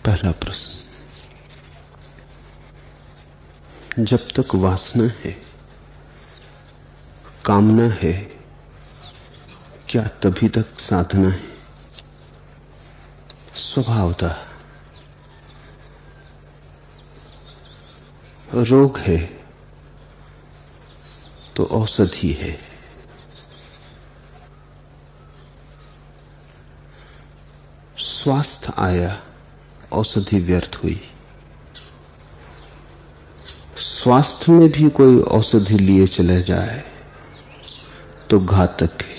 पहला प्रश्न, जब तक वासना है, कामना है, क्या तभी तक साधना है? स्वभावतः रोग है तो औषधि है। स्वास्थ्य आया, औषधि व्यर्थ हुई। स्वास्थ्य में भी कोई औषधि लिए चले जाए तो घातक है।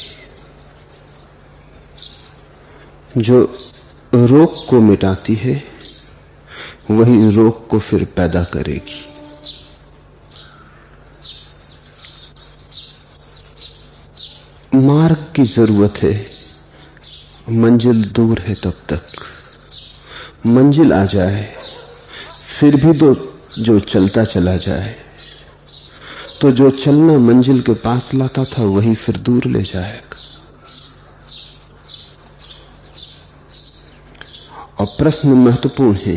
जो रोग को मिटाती है वही रोग को फिर पैदा करेगी। मार्ग की जरूरत है, मंजिल दूर है। तब तक मंजिल आ जाए फिर भी जो चलता चला जाए तो जो चलना मंजिल के पास लाता था वही फिर दूर ले जाएगा। और प्रश्न महत्वपूर्ण है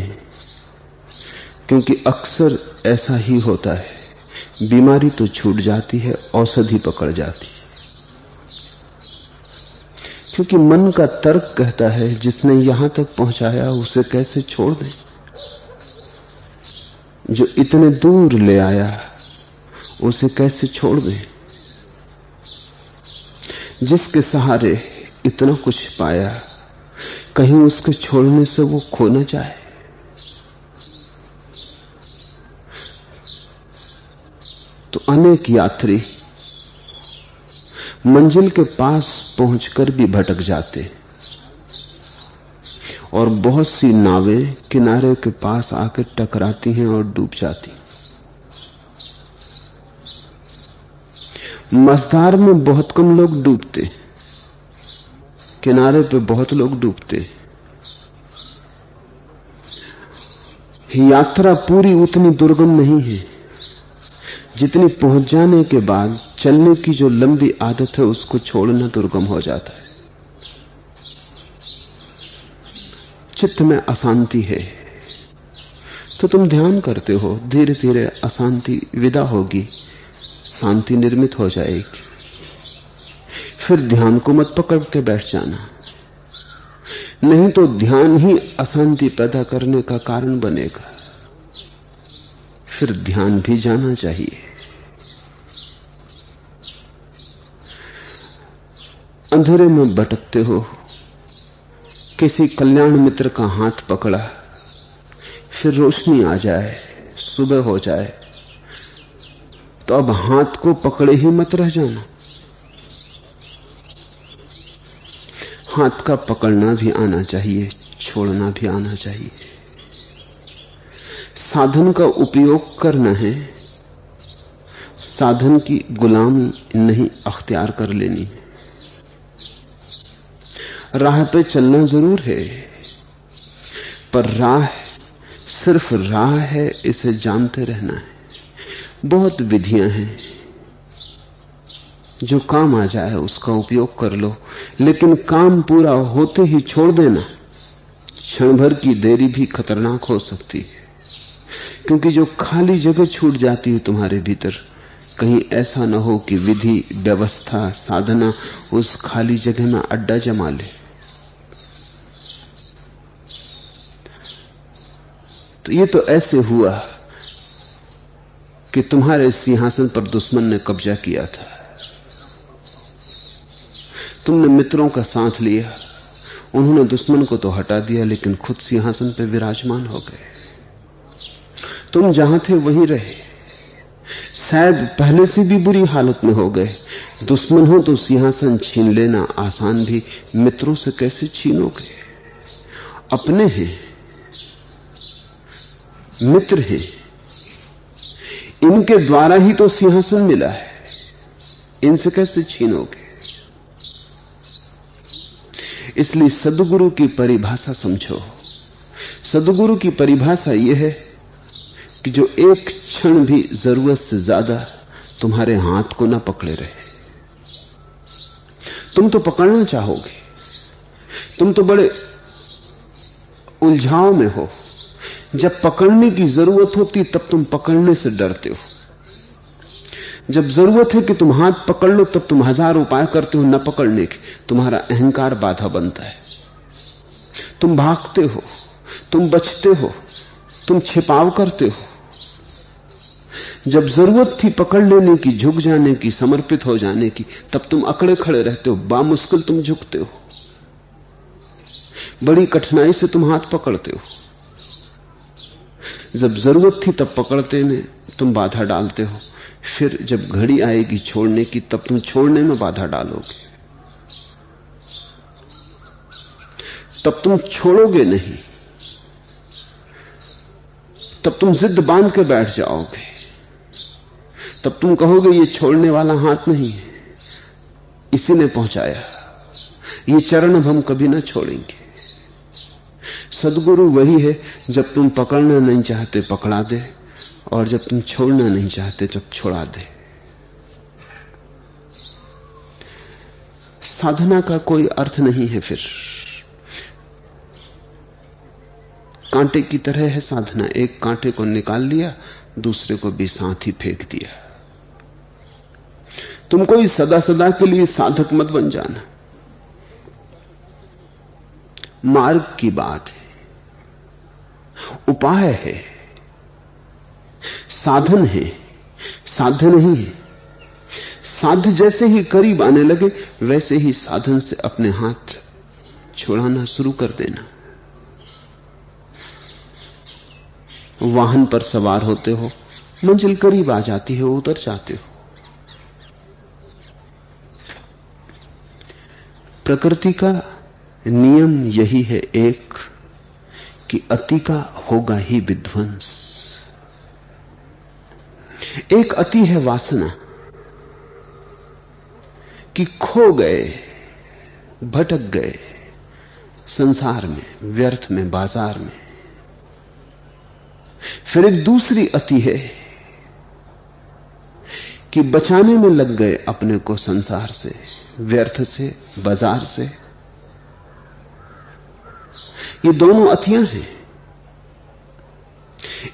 क्योंकि अक्सर ऐसा ही होता है। बीमारी तो छूट जाती है, औषधि पकड़ जाती है। क्योंकि मन का तर्क कहता है जिसने यहां तक पहुंचाया उसे कैसे छोड़ दें। जो इतने दूर ले आया उसे कैसे छोड़ दें। जिसके सहारे इतना कुछ पाया, कहीं उसके छोड़ने से वो खो न जाए। तो अनेक यात्री मंजिल के पास पहुंचकर भी भटक जाते और बहुत सी नावें किनारे के पास आकर टकराती हैं और डूब जाती। मझधार में बहुत कम लोग डूबते, किनारे पे बहुत लोग डूबते। यात्रा पूरी उतनी दुर्गम नहीं है जितनी पहुंच जाने के बाद चलने की जो लंबी आदत है उसको छोड़ना दुर्गम हो जाता है। चित्त में अशांति है तो तुम ध्यान करते हो, धीरे धीरे अशांति विदा होगी, शांति निर्मित हो जाएगी। फिर ध्यान को मत पकड़ के बैठ जाना, नहीं तो ध्यान ही अशांति पैदा करने का कारण बनेगा। फिर ध्यान भी जाना चाहिए। अंधेरे में भटकते हो, किसी कल्याण मित्र का हाथ पकड़ा, फिर रोशनी आ जाए, सुबह हो जाए, तो अब हाथ को पकड़े ही मत रह जाना। हाथ का पकड़ना भी आना चाहिए, छोड़ना भी आना चाहिए। साधन का उपयोग करना है, साधन की गुलामी नहीं अख्तियार कर लेनी है। राह पे चलना जरूर है, पर राह सिर्फ राह है इसे जानते रहना है। बहुत विधियां हैं, जो काम आ जाए उसका उपयोग कर लो, लेकिन काम पूरा होते ही छोड़ देना। क्षण भर की देरी भी खतरनाक हो सकती है, क्योंकि जो खाली जगह छूट जाती है तुम्हारे भीतर, कहीं ऐसा न हो कि विधि, व्यवस्था, साधना उस खाली जगह में अड्डा जमा ले। तो ये तो ऐसे हुआ कि तुम्हारे सिंहासन पर दुश्मन ने कब्जा किया था। तुमने मित्रों का साथ लिया, उन्होंने दुश्मन को तो हटा दिया, लेकिन खुद सिंहासन पर विराजमान हो गए। तुम जहां थे वहीं रहे, शायद पहले से भी बुरी हालत में हो गए। दुश्मन हो तो सिंहासन छीन लेना आसान भी, मित्रों से कैसे छीनोगे? अपने हैं, मित्र हैं, इनके द्वारा ही तो सिंहासन मिला है, इनसे कैसे छीनोगे? इसलिए सद्गुरु की परिभाषा समझो। सद्गुरु की परिभाषा यह है कि जो एक क्षण भी जरूरत से ज्यादा तुम्हारे हाथ को न पकड़े रहे। तुम तो पकड़ना चाहोगे, तुम तो बड़े उलझाव में हो, जब पकड़ने की जरूरत होती तब तुम पकड़ने से डरते हो। जब जरूरत है कि तुम हाथ पकड़ लो तब तुम हजार उपाय करते हो न पकड़ने के। तुम्हारा अहंकार बाधा बनता है। तुम भागते हो, तुम बचते हो, तुम छिपाव करते हो। जब जरूरत थी पकड़ लेने की, झुक जाने की, समर्पित हो जाने की, तब तुम अकड़े खड़े रहते हो। बामुश्किल तुम झुकते हो, बड़ी कठिनाई से तुम हाथ पकड़ते हो। जब जरूरत थी तब पकड़ते में तुम बाधा डालते हो। फिर जब घड़ी आएगी छोड़ने की तब तुम छोड़ने में बाधा डालोगे। तब तुम छोड़ोगे नहीं, तब तुम जिद बांध के बैठ जाओगे। तब तुम कहोगे ये छोड़ने वाला हाथ नहीं है, इसी ने पहुंचाया, ये चरण अब हम कभी ना छोड़ेंगे। सद्गुरु वही है जब तुम पकड़ना नहीं चाहते पकड़ा दे, और जब तुम छोड़ना नहीं चाहते जब छोड़ा दे। साधना का कोई अर्थ नहीं है। फिर कांटे की तरह है साधना। एक कांटे को निकाल लिया, दूसरे को भी साथ ही फेंक दिया। तुम कोई सदा सदा के लिए साधक मत बन जाना। मार्ग की बात है, उपाय है, साधन है, साध्य नहीं है। साध्य जैसे ही करीब आने लगे वैसे ही साधन से अपने हाथ छुड़ाना शुरू कर देना। वाहन पर सवार होते हो, मंजिल करीब आ जाती है, उतर जाते हो। प्रकृति का नियम यही है एक, कि अति का होगा ही विध्वंस। एक अति है वासना कि खो गए, भटक गए संसार में, व्यर्थ में, बाजार में। फिर एक दूसरी अति है कि बचाने में लग गए अपने को संसार से, व्यर्थ से, बाजार से। ये दोनों अतियां हैं।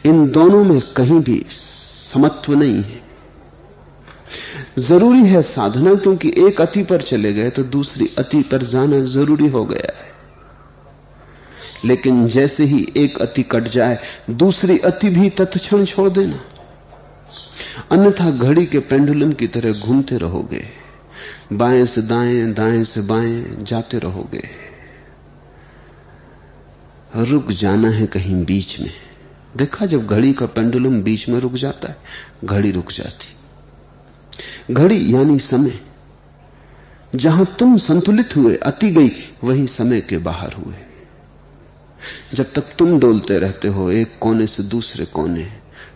इन दोनों में कहीं भी समत्व नहीं है। जरूरी है साधना, क्योंकि एक अति पर चले गए तो दूसरी अति पर जाना जरूरी हो गया है। लेकिन जैसे ही एक अति कट जाए दूसरी अति भी तत्क्षण छोड़ देना, अन्यथा घड़ी के पेंडुलम की तरह घूमते रहोगे, बाएं से दाएं, दाएं से बाएं जाते रहोगे। रुक जाना है कहीं बीच में। देखा, जब घड़ी का पेंडुलम बीच में रुक जाता है, घड़ी रुक जाती। घड़ी यानी समय। जहां तुम संतुलित हुए, अति गई, वहीं समय के बाहर हुए। जब तक तुम डोलते रहते हो एक कोने से दूसरे कोने,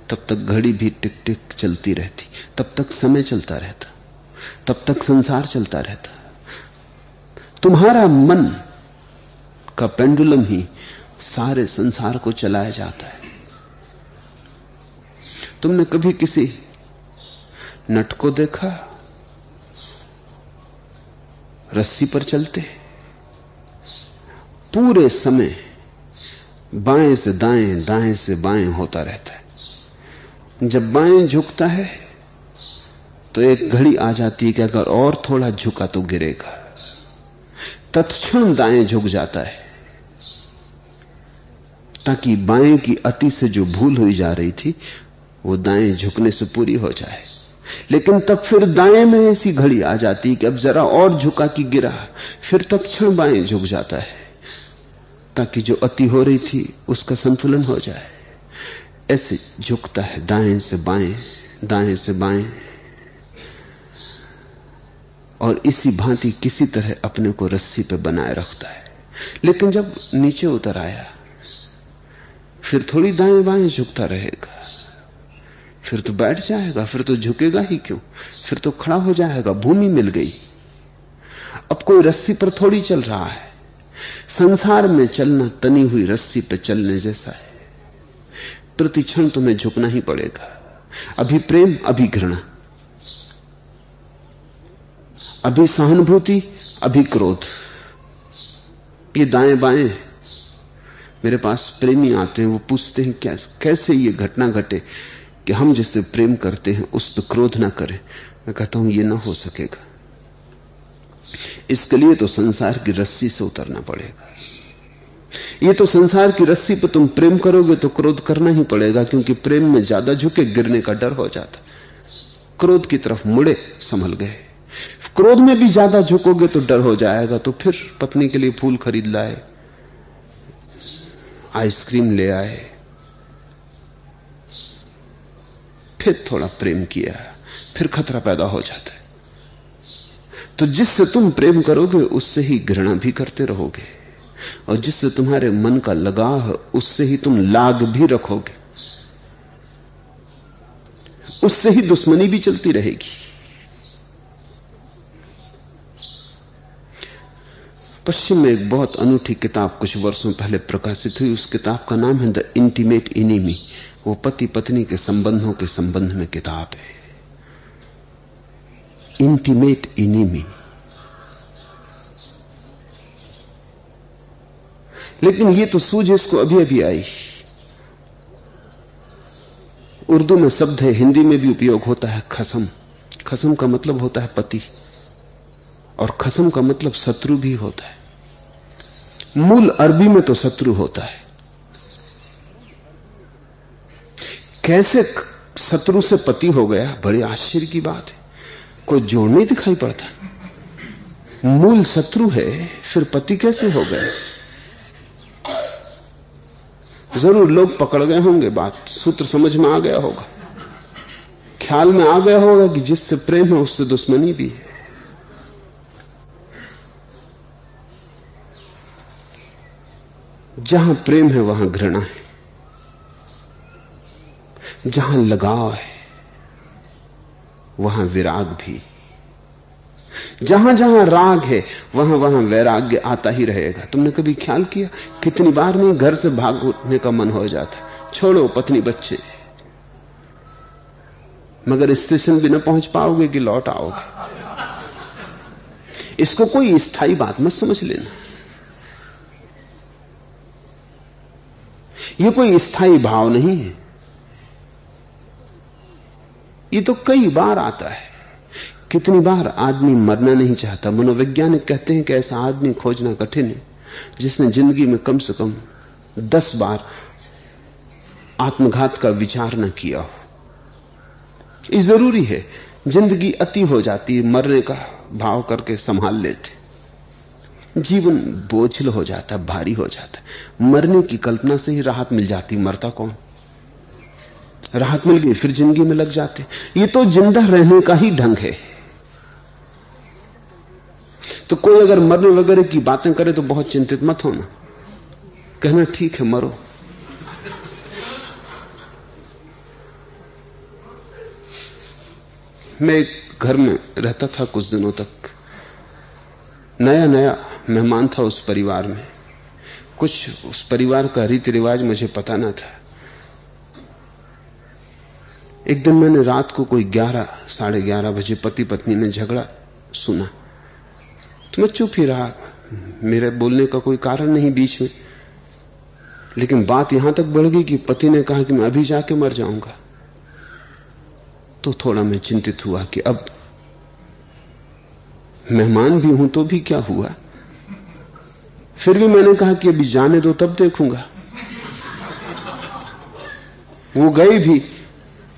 तब तक घड़ी भी टिक टिक चलती रहती, तब तक समय चलता रहता, तब तक संसार चलता रहता। तुम्हारा मन का पेंडुलम ही सारे संसार को चलाया जाता है। तुमने कभी किसी नट को देखा रस्सी पर चलते? पूरे समय बाएं से दाएं, दाएं से बाएं होता रहता है। जब बाएं झुकता है तो एक घड़ी आ जाती है कि अगर और थोड़ा झुका तो गिरेगा। तत्क्षण दाएं झुक जाता है ताकि बाएं की अति से जो भूल हुई जा रही थी वो दाएं झुकने से पूरी हो जाए। लेकिन तब फिर दाएं में ऐसी घड़ी आ जाती कि अब जरा और झुका कि गिरा, फिर तत्क्षण बाएं झुक जाता है ताकि जो अति हो रही थी उसका संतुलन हो जाए। ऐसे झुकता है दाएं से बाएं, दाएं से बाएं, और इसी भांति किसी तरह अपने को रस्सी पे बनाए रखता है। लेकिन जब नीचे उतर आया फिर थोड़ी दाएं बाएं झुकता रहेगा, फिर तो बैठ जाएगा, फिर तो झुकेगा ही क्यों, फिर तो खड़ा हो जाएगा, भूमि मिल गई। अब कोई रस्सी पर थोड़ी चल रहा है। संसार में चलना तनी हुई रस्सी पे चलने जैसा है। प्रतिक्षण तुम्हें झुकना ही पड़ेगा। अभी प्रेम, अभी घृणा, अभी सहानुभूति, अभी क्रोध, ये दाएं बाएं। मेरे पास प्रेमी आते हैं, वो पूछते हैं क्या कैसे ये घटना घटे कि हम जिससे प्रेम करते हैं उस पर क्रोध ना करें। मैं कहता हूं ये ना हो सकेगा। इसके लिए तो संसार की रस्सी से उतरना पड़ेगा। ये तो संसार की रस्सी पर तुम प्रेम करोगे तो क्रोध करना ही पड़ेगा, क्योंकि प्रेम में ज्यादा झुके गिरने का डर हो जाता। क्रोध की तरफ मुड़े संभल गए। क्रोध में भी ज्यादा झुकोगे तो डर हो जाएगा, तो फिर पत्नी के लिए फूल खरीद लाए, आइसक्रीम ले आए, फिर थोड़ा प्रेम किया, फिर खतरा पैदा हो जाता है। तो जिससे तुम प्रेम करोगे उससे ही घृणा भी करते रहोगे, और जिससे तुम्हारे मन का लगाव है उससे ही तुम लाग भी रखोगे, उससे ही दुश्मनी भी चलती रहेगी। पश्चिम में एक बहुत अनूठी किताब कुछ वर्षों पहले प्रकाशित हुई। उस किताब का नाम है द इंटीमेट एनिमी। वो पति पत्नी के संबंधों के संबंध में किताब है। Intimate enemy. लेकिन ये तो सूझ इसको अभी अभी आई। उर्दू में शब्द है, हिंदी में भी उपयोग होता है, खसम। खसम का मतलब होता है पति, और खसम का मतलब शत्रु भी होता है। मूल अरबी में तो शत्रु होता है। कैसे शत्रु से पति हो गया, बड़ी आश्चर्य की बात है। कोई जोड़ नहीं दिखाई पड़ता। मूल शत्रु है, फिर पति कैसे हो गए? जरूर लोग पकड़ गए होंगे, बात सूत्र समझ में आ गया होगा, ख्याल में आ गया होगा कि जिससे प्रेम है उससे दुश्मनी भी है। जहां प्रेम है वहां घृणा है, जहां लगाव है वहां विराग भी, जहां जहां राग है वहां वहां वैराग्य आता ही रहेगा। तुमने कभी ख्याल किया कितनी बार नहीं घर से भागने का मन हो जाता, छोड़ो पत्नी बच्चे, मगर स्टेशन भी न पहुंच पाओगे कि लौट आओगे। इसको कोई स्थायी बात मत समझ लेना। ये कोई स्थायी भाव नहीं है। ये तो कई बार आता है। कितनी बार आदमी मरना नहीं चाहता। मनोवैज्ञानिक कहते हैं कि ऐसा आदमी खोजना कठिन है जिसने जिंदगी में कम से कम 10 बार आत्मघात का विचार न किया हो। ये जरूरी है। जिंदगी अति हो जाती है, मरने का भाव करके संभाल लेते, जीवन बोझिल हो जाता, भारी हो जाता। मरने की कल्पना से ही राहत मिल जाती। मरता कौन? राहत मिल गई फिर जिंदगी में लग जाते। ये तो जिंदा रहने का ही ढंग है। तो कोई अगर मरने वगैरह की बातें करे तो बहुत चिंतित मत होना, कहना ठीक है मरो। मैं एक घर में रहता था कुछ दिनों तक। नया नया मेहमान था उस परिवार में। कुछ उस परिवार का रीति रिवाज मुझे पता ना था। एक दिन मैंने रात को कोई 11, साढ़े 11 बजे पति पत्नी में झगड़ा सुना, तो मैं चुप ही रहा। मेरे बोलने का कोई कारण नहीं बीच में, लेकिन बात यहां तक बढ़ गई कि पति ने कहा कि मैं अभी जाके मर जाऊंगा। तो थोड़ा मैं चिंतित हुआ कि अब मेहमान भी हूं तो भी क्या हुआ। फिर भी मैंने कहा कि अभी जाने दो तब देखूंगा। वो गए भी।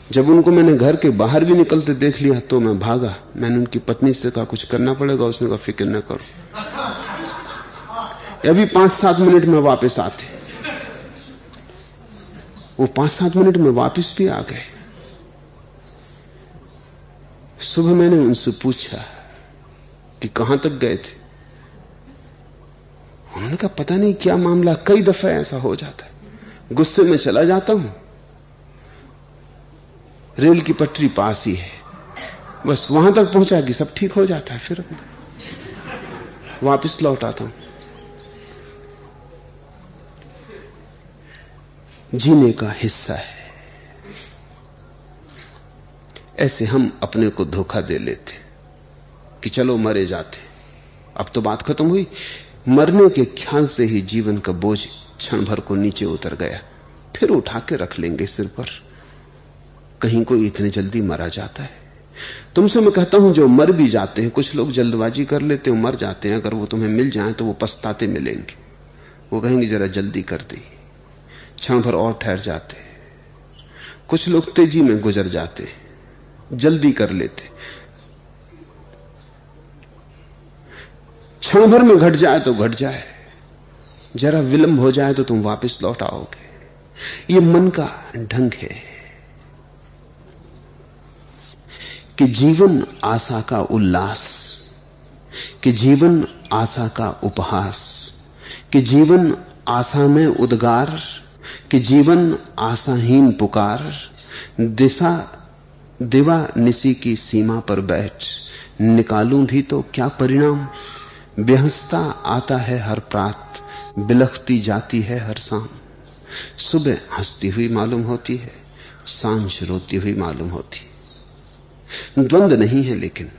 जब उनको मैंने घर के बाहर भी निकलते देख लिया तो मैं भागा। मैंने उनकी पत्नी से कहा कुछ करना पड़ेगा। उसने कहा फिक्र न करो, अभी 5-7 मिनट में वापस आते। वो 5-7 मिनट में वापस भी आ गए। सुबह मैंने उनसे पूछा कि कहां तक गए थे। उन्होंने कहा पता नहीं क्या मामला, कई दफा ऐसा हो जाता है। गुस्से में चला जाता हूं, रेल की पटरी पास ही है, बस वहां तक पहुंचा कि सब ठीक हो जाता है, फिर वापस लौट आता हूं। जीने का हिस्सा है। ऐसे हम अपने को धोखा दे लेते कि चलो मरे जाते। अब तो बात खत्म हुई। मरने के ख्याल से ही जीवन का बोझ क्षण भर को नीचे उतर गया, फिर उठा के रख लेंगे सिर पर। कहीं कोई इतनी जल्दी मरा जाता है? तुमसे मैं कहता हूं, जो मर भी जाते हैं, कुछ लोग जल्दबाजी कर लेते हैं, मर जाते हैं, अगर वो तुम्हें मिल जाए तो वो पछताते मिलेंगे। वो कहेंगे जरा जल्दी कर दी, क्षण भर और ठहर जाते। कुछ लोग तेजी में गुजर जाते, जल्दी कर लेते, क्षण भर में घट जाए तो घट जाए, जरा विलंब हो जाए तो तुम वापस लौट आओगे। ये मन का ढंग है कि जीवन आशा का उल्लास, कि जीवन आशा का उपहास, कि जीवन आशा में उद्गार, कि जीवन आशाहीन पुकार। दिशा दिवा निसी की सीमा पर बैठ, निकालूं भी तो क्या परिणाम। बेहसता आता है हर प्रात, बिलखती जाती है हर शाम। सुबह हंसती हुई मालूम होती है, सांझ रोती हुई मालूम होती है। द्वंद नहीं है, लेकिन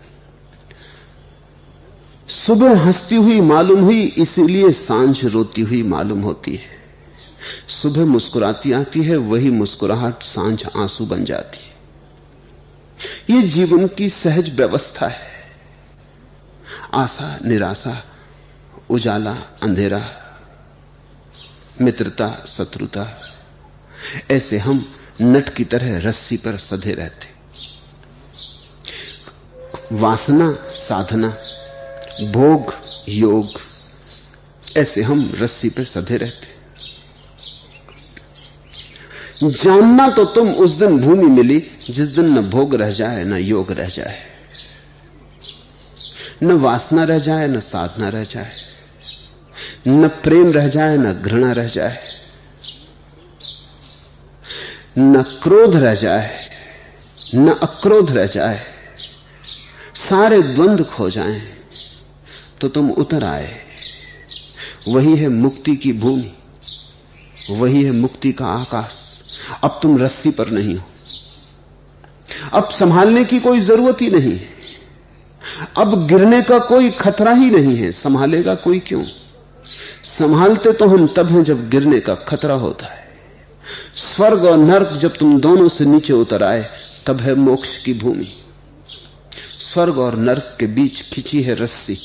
सुबह हंसती हुई मालूम हुई, इसीलिए सांझ रोती हुई मालूम होती है। सुबह मुस्कुराती आती है, वही मुस्कुराहट सांझ आंसू बन जाती है। ये जीवन की सहज व्यवस्था है। आशा निराशा, उजाला अंधेरा, मित्रता शत्रुता, ऐसे हम नट की तरह रस्सी पर सधे रहते। वासना साधना, भोग योग, ऐसे हम रस्सी पर सधे रहते। जानना तो तुम उस दिन भूमि मिली जिस दिन न भोग रह जाए न योग रह जाए, न वासना रह जाए न साधना रह जाए, न प्रेम रह जाए न घृणा रह जाए, न क्रोध रह जाए न अक्रोध रह जाए। सारे द्वंद्व खो जाएं तो तुम उतर आए। वही है मुक्ति की भूमि, वही है मुक्ति का आकाश। अब तुम रस्सी पर नहीं हो, अब संभालने की कोई जरूरत ही नहीं, अब गिरने का कोई खतरा ही नहीं है। संभालेगा कोई क्यों? संभालते तो हम तब हैं जब गिरने का खतरा होता है। स्वर्ग और नरक जब तुम दोनों से नीचे उतर आए, तब है मोक्ष की भूमि। स्वर्ग और नरक के बीच खिंची है रस्सी,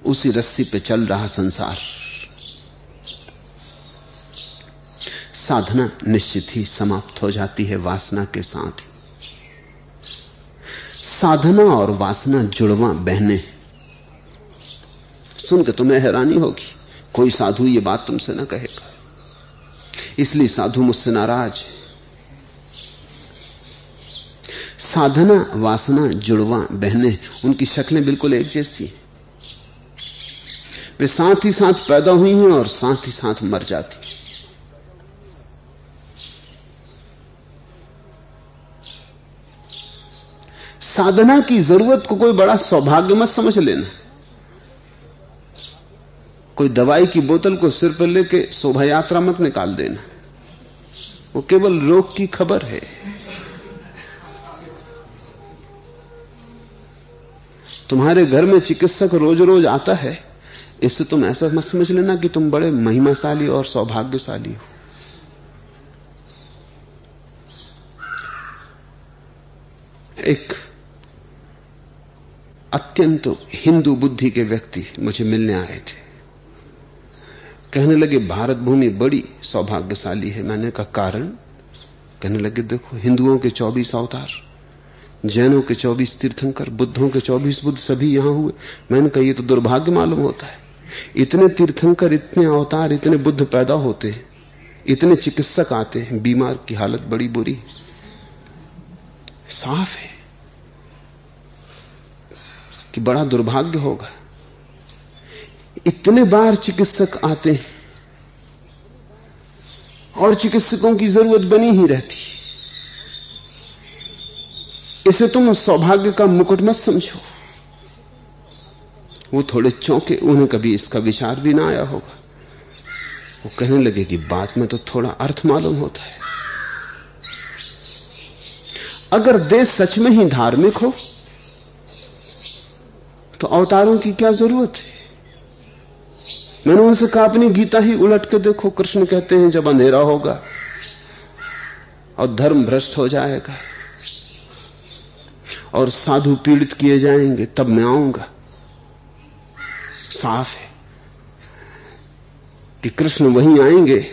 उसी रस्सी पे चल रहा संसार। साधना निश्चित ही समाप्त हो जाती है वासना के साथ ही। साधना और वासना जुड़वा बहने। सुन के तुम्हें हैरानी होगी, कोई साधु ये बात तुमसे न कहेगा, इसलिए साधु मुझसे नाराज है। साधना वासना जुड़वा बहने, उनकी शक्लें बिल्कुल एक जैसी हैं। वे साथ ही साथ पैदा हुई हैं और साथ ही साथ मर जाती हैं। साधना की जरूरत को कोई बड़ा सौभाग्य मत समझ लेना। कोई दवाई की बोतल को सिर पर लेके शोभा यात्रा मत निकाल देना, वो केवल रोग की खबर है। तुम्हारे घर में चिकित्सक रोज रोज आता है, इससे तुम ऐसा मत समझ लेना कि तुम बड़े महिमाशाली और सौभाग्यशाली हो। एक अत्यंत हिंदू बुद्धि के व्यक्ति मुझे मिलने आए थे। कहने लगे भारत भूमि बड़ी सौभाग्यशाली है। मैंने कहा कारण? कहने लगे देखो, हिंदुओं के 24 अवतार, जैनों के 24 तीर्थंकर, बुद्धों के 24 बुद्ध सभी यहां हुए। मैंने कहा ये तो दुर्भाग्य मालूम होता है। इतने तीर्थंकर, इतने अवतार, इतने बुद्ध पैदा होते हैं, इतने चिकित्सक आते हैं, बीमार की हालत बड़ी बुरी। साफ है कि बड़ा दुर्भाग्य होगा। इतने बार चिकित्सक आते हैं और चिकित्सकों की जरूरत बनी ही रहती। इसे तुम सौभाग्य का मुकुट मत समझो। वो थोड़े चौंके, उन्हें कभी इसका विचार भी ना आया होगा। वो कहने लगे कि बात में तो थोड़ा अर्थ मालूम होता है। अगर देश सच में ही धार्मिक हो तो अवतारों की क्या जरूरत है? मैंने उनसे कहा अपनी गीता ही उलट के देखो। कृष्ण कहते हैं जब अंधेरा होगा और धर्म भ्रष्ट हो जाएगा और साधु पीड़ित किए जाएंगे, तब मैं आऊंगा। साफ है कि कृष्ण वहीं आएंगे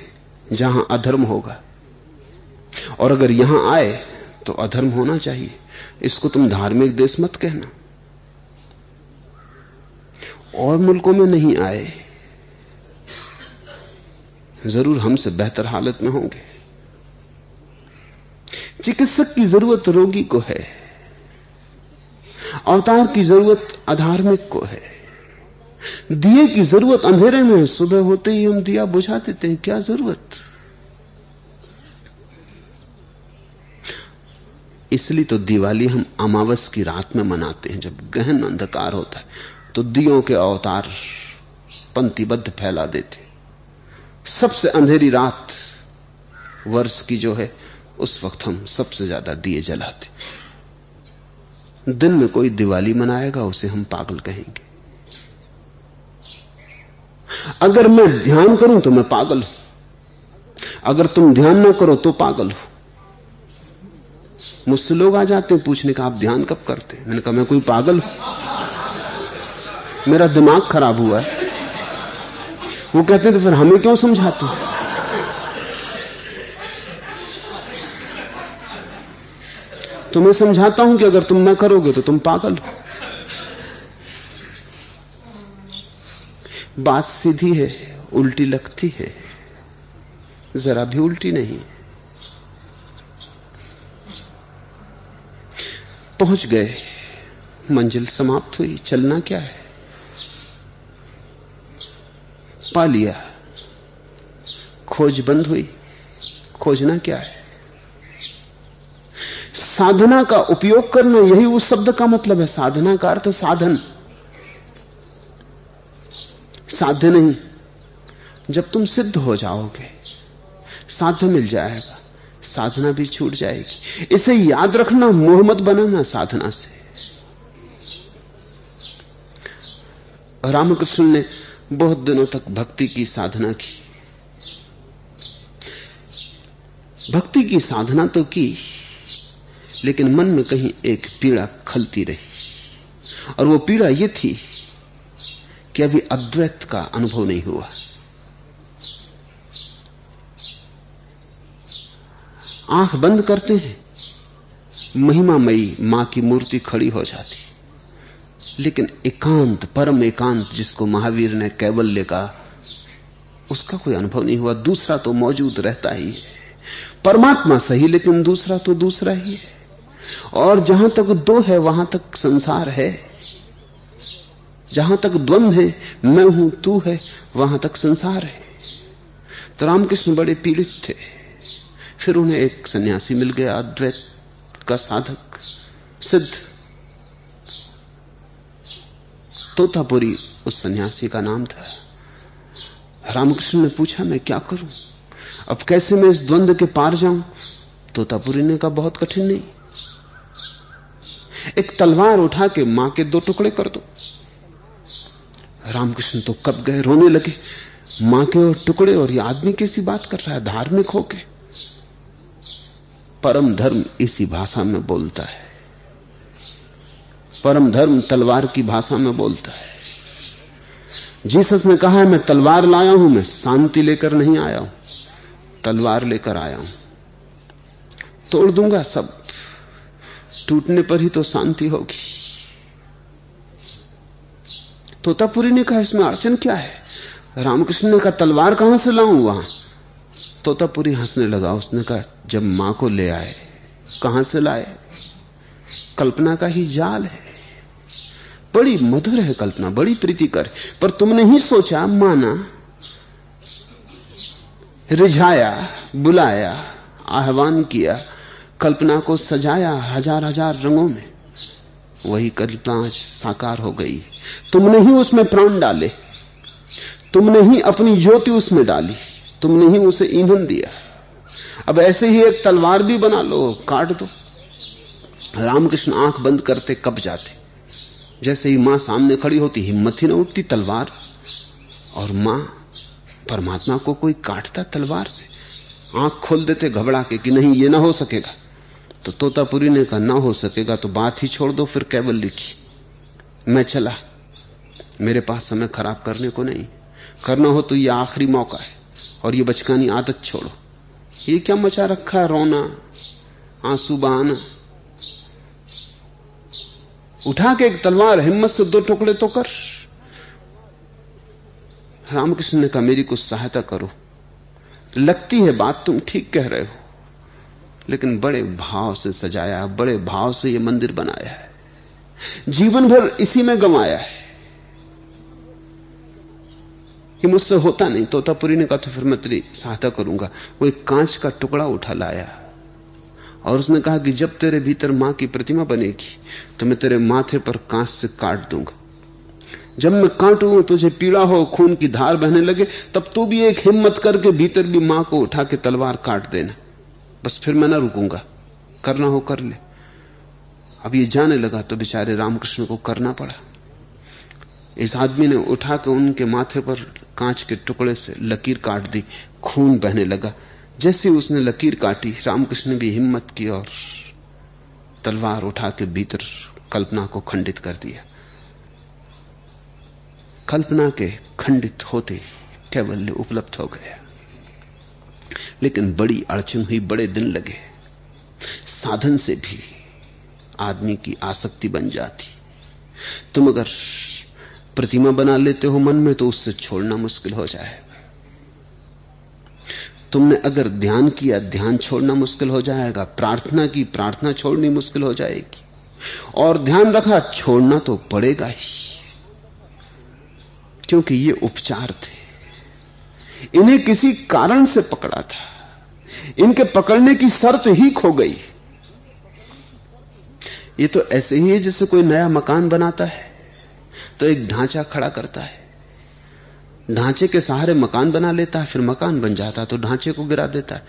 जहां अधर्म होगा, और अगर यहां आए तो अधर्म होना चाहिए। इसको तुम धार्मिक देश मत कहना। और मुल्कों में नहीं आए, जरूर हमसे बेहतर हालत में होंगे। चिकित्सक की जरूरत रोगी को है, अवतार की जरूरत अधार्मिक को है, दिए की जरूरत अंधेरे में। सुबह होते ही हम दिया बुझा देते हैं, क्या जरूरत। इसलिए तो दिवाली हम अमावस की रात में मनाते हैं, जब गहन अंधकार होता है तो दियों के अवतार पंक्तिबद्ध फैला देते। सबसे अंधेरी रात वर्ष की जो है, उस वक्त हम सबसे ज्यादा दिए जलाते। दिन में कोई दिवाली मनाएगा उसे हम पागल कहेंगे। अगर मैं ध्यान करूं तो मैं पागल हूं, अगर तुम ध्यान ना करो तो पागल हो। मुझसे लोग आ जाते हैं पूछने का आप ध्यान कब करते हैं। मैंने कहा मैं कोई पागल हूं, मेरा दिमाग खराब हुआ है। वो कहते हैं तो फिर हमें क्यों समझाते हैं। तुम्हें समझाता हूं कि अगर तुम ना करोगे तो तुम पागल हो। बात सीधी है, उल्टी लगती है, जरा भी उल्टी नहीं। पहुंच गए, मंजिल समाप्त हुई, चलना क्या है। पा लिया, खोज बंद हुई, खोजना क्या है। साधना का उपयोग करना, यही उस शब्द का मतलब है। साधना का अर्थ साधन, साध्य नहीं। जब तुम सिद्ध हो जाओगे साध्य मिल जाएगा, साधना भी छूट जाएगी। इसे याद रखना, मोह मत बनाना साधना से। रामकृष्ण ने बहुत दिनों तक भक्ति की साधना की। भक्ति की साधना तो की, लेकिन मन में कहीं एक पीड़ा खलती रही, और वो पीड़ा ये थी कि अभी अद्वैत का अनुभव नहीं हुआ। आंख बंद करते हैं, महिमामयी मां की मूर्ति खड़ी हो जाती, लेकिन एकांत, परम एकांत जिसको महावीर ने कैवल्य कहा, उसका कोई अनुभव नहीं हुआ। दूसरा तो मौजूद रहता ही है, परमात्मा सही, लेकिन दूसरा तो दूसरा ही है। और जहां तक दो है वहां तक संसार है, जहां तक द्वंद है, मैं हूं तू है, वहां तक संसार है। तो रामकृष्ण बड़े पीड़ित थे। फिर उन्हें एक सन्यासी मिल गया, अद्वैत का साधक, सिद्ध। तोतापुरी उस सन्यासी का नाम था। रामकृष्ण ने पूछा मैं क्या करूं, अब कैसे मैं इस द्वंद के पार जाऊं। तोतापुरी ने कहा बहुत कठिन नहीं, एक तलवार उठा के मां के 2 टुकड़े कर दो। रामकृष्ण तो कब गए, रोने लगे। मां के और टुकड़े, और ये आदमी कैसी बात कर रहा है, धार्मिक होके। परम धर्म इसी भाषा में बोलता है, परम धर्म तलवार की भाषा में बोलता है। जीसस ने कहा है मैं तलवार लाया हूं, मैं शांति लेकर नहीं आया हूं, तलवार लेकर आया हूं। तोड़ दूंगा सब, टूटने पर ही तो शांति होगी। तोतापुरी ने कहा इसमें अड़चन क्या है। रामकृष्ण ने कहा तलवार कहां से लाऊं वहां। तोतापुरी हंसने लगा। उसने कहा जब मां को ले आए, कहां से लाए, कल्पना का ही जाल है। बड़ी मधुर है कल्पना, बड़ी प्रीतिकर, पर तुमने ही सोचा, माना, रिझाया, बुलाया, आह्वान किया, कल्पना को सजाया हजार हजार रंगों में। वही कल्पना आज साकार हो गई। तुमने ही उसमें प्राण डाले, तुमने ही अपनी ज्योति उसमें डाली, तुमने ही उसे ईंधन दिया। अब ऐसे ही एक तलवार भी बना लो, काट दो। रामकृष्ण आंख बंद करते कब जाते। जैसे ही मां सामने खड़ी होती, हिम्मत ही ना उठती तलवार और मां परमात्मा को कोई काटता तलवार से, आंख खोल देते घबरा के कि नहीं ये ना हो सकेगा। तो तोतापुरी ने कहा ना हो सकेगा तो बात ही छोड़ दो, फिर केवल लिखी, मैं चला, मेरे पास समय खराब करने को नहीं, करना हो तो ये आखिरी मौका है, और ये बचकानी आदत छोड़ो। ये क्या मचा रखा है, रोना आंसू बहाना। उठा के एक तलवार हिम्मत से 2 टुकड़े तो कर। रामकृष्ण ने कहा मेरी कुछ सहायता करो, लगती है बात तुम ठीक कह रहे हो, लेकिन बड़े भाव से सजाया, बड़े भाव से ये मंदिर बनाया है, जीवन भर इसी में गंवाया है, ये मुझसे होता नहीं। तोतापुरी ने कहा तो फिर मैं तेरी सहायता करूंगा। वो एक कांच का टुकड़ा उठा लाया और उसने कहा कि जब तेरे भीतर मां की प्रतिमा बनेगी तो मैं तेरे माथे पर कांच से काट दूंगा। जब मैं काटूं तुझे पीड़ा हो, खून की धार बहने लगे, तब तू भी एक हिम्मत करके भीतर भी मां को उठा के तलवार काट देना, बस फिर मैं ना रुकूंगा, करना हो कर ले। अब ये जाने लगा तो बेचारे रामकृष्ण को करना पड़ा। इस आदमी ने उठा के उनके माथे पर कांच के टुकड़े से लकीर काट दी, खून बहने लगा। जैसे उसने लकीर काटी, रामकृष्ण ने भी हिम्मत की और तलवार उठा के भीतर कल्पना को खंडित कर दिया। कल्पना के खंडित होते कैवल्य उपलब्ध हो गया, लेकिन बड़ी अड़चन हुई, बड़े दिन लगे। साधन से भी आदमी की आसक्ति बन जाती। तुम अगर प्रतिमा बना लेते हो मन में तो उससे छोड़ना मुश्किल हो जाएगा। तुमने अगर ध्यान किया, ध्यान छोड़ना मुश्किल हो जाएगा। प्रार्थना की, प्रार्थना छोड़नी मुश्किल हो जाएगी। और ध्यान रखा, छोड़ना तो पड़ेगा ही, क्योंकि ये उपचार थे। इन्हें किसी कारण से पकड़ा था, इनके पकड़ने की शर्त ही खो गई। ये तो ऐसे ही है जैसे कोई नया मकान बनाता है तो एक ढांचा खड़ा करता है, ढांचे के सहारे मकान बना लेता है, फिर मकान बन जाता है तो ढांचे को गिरा देता है।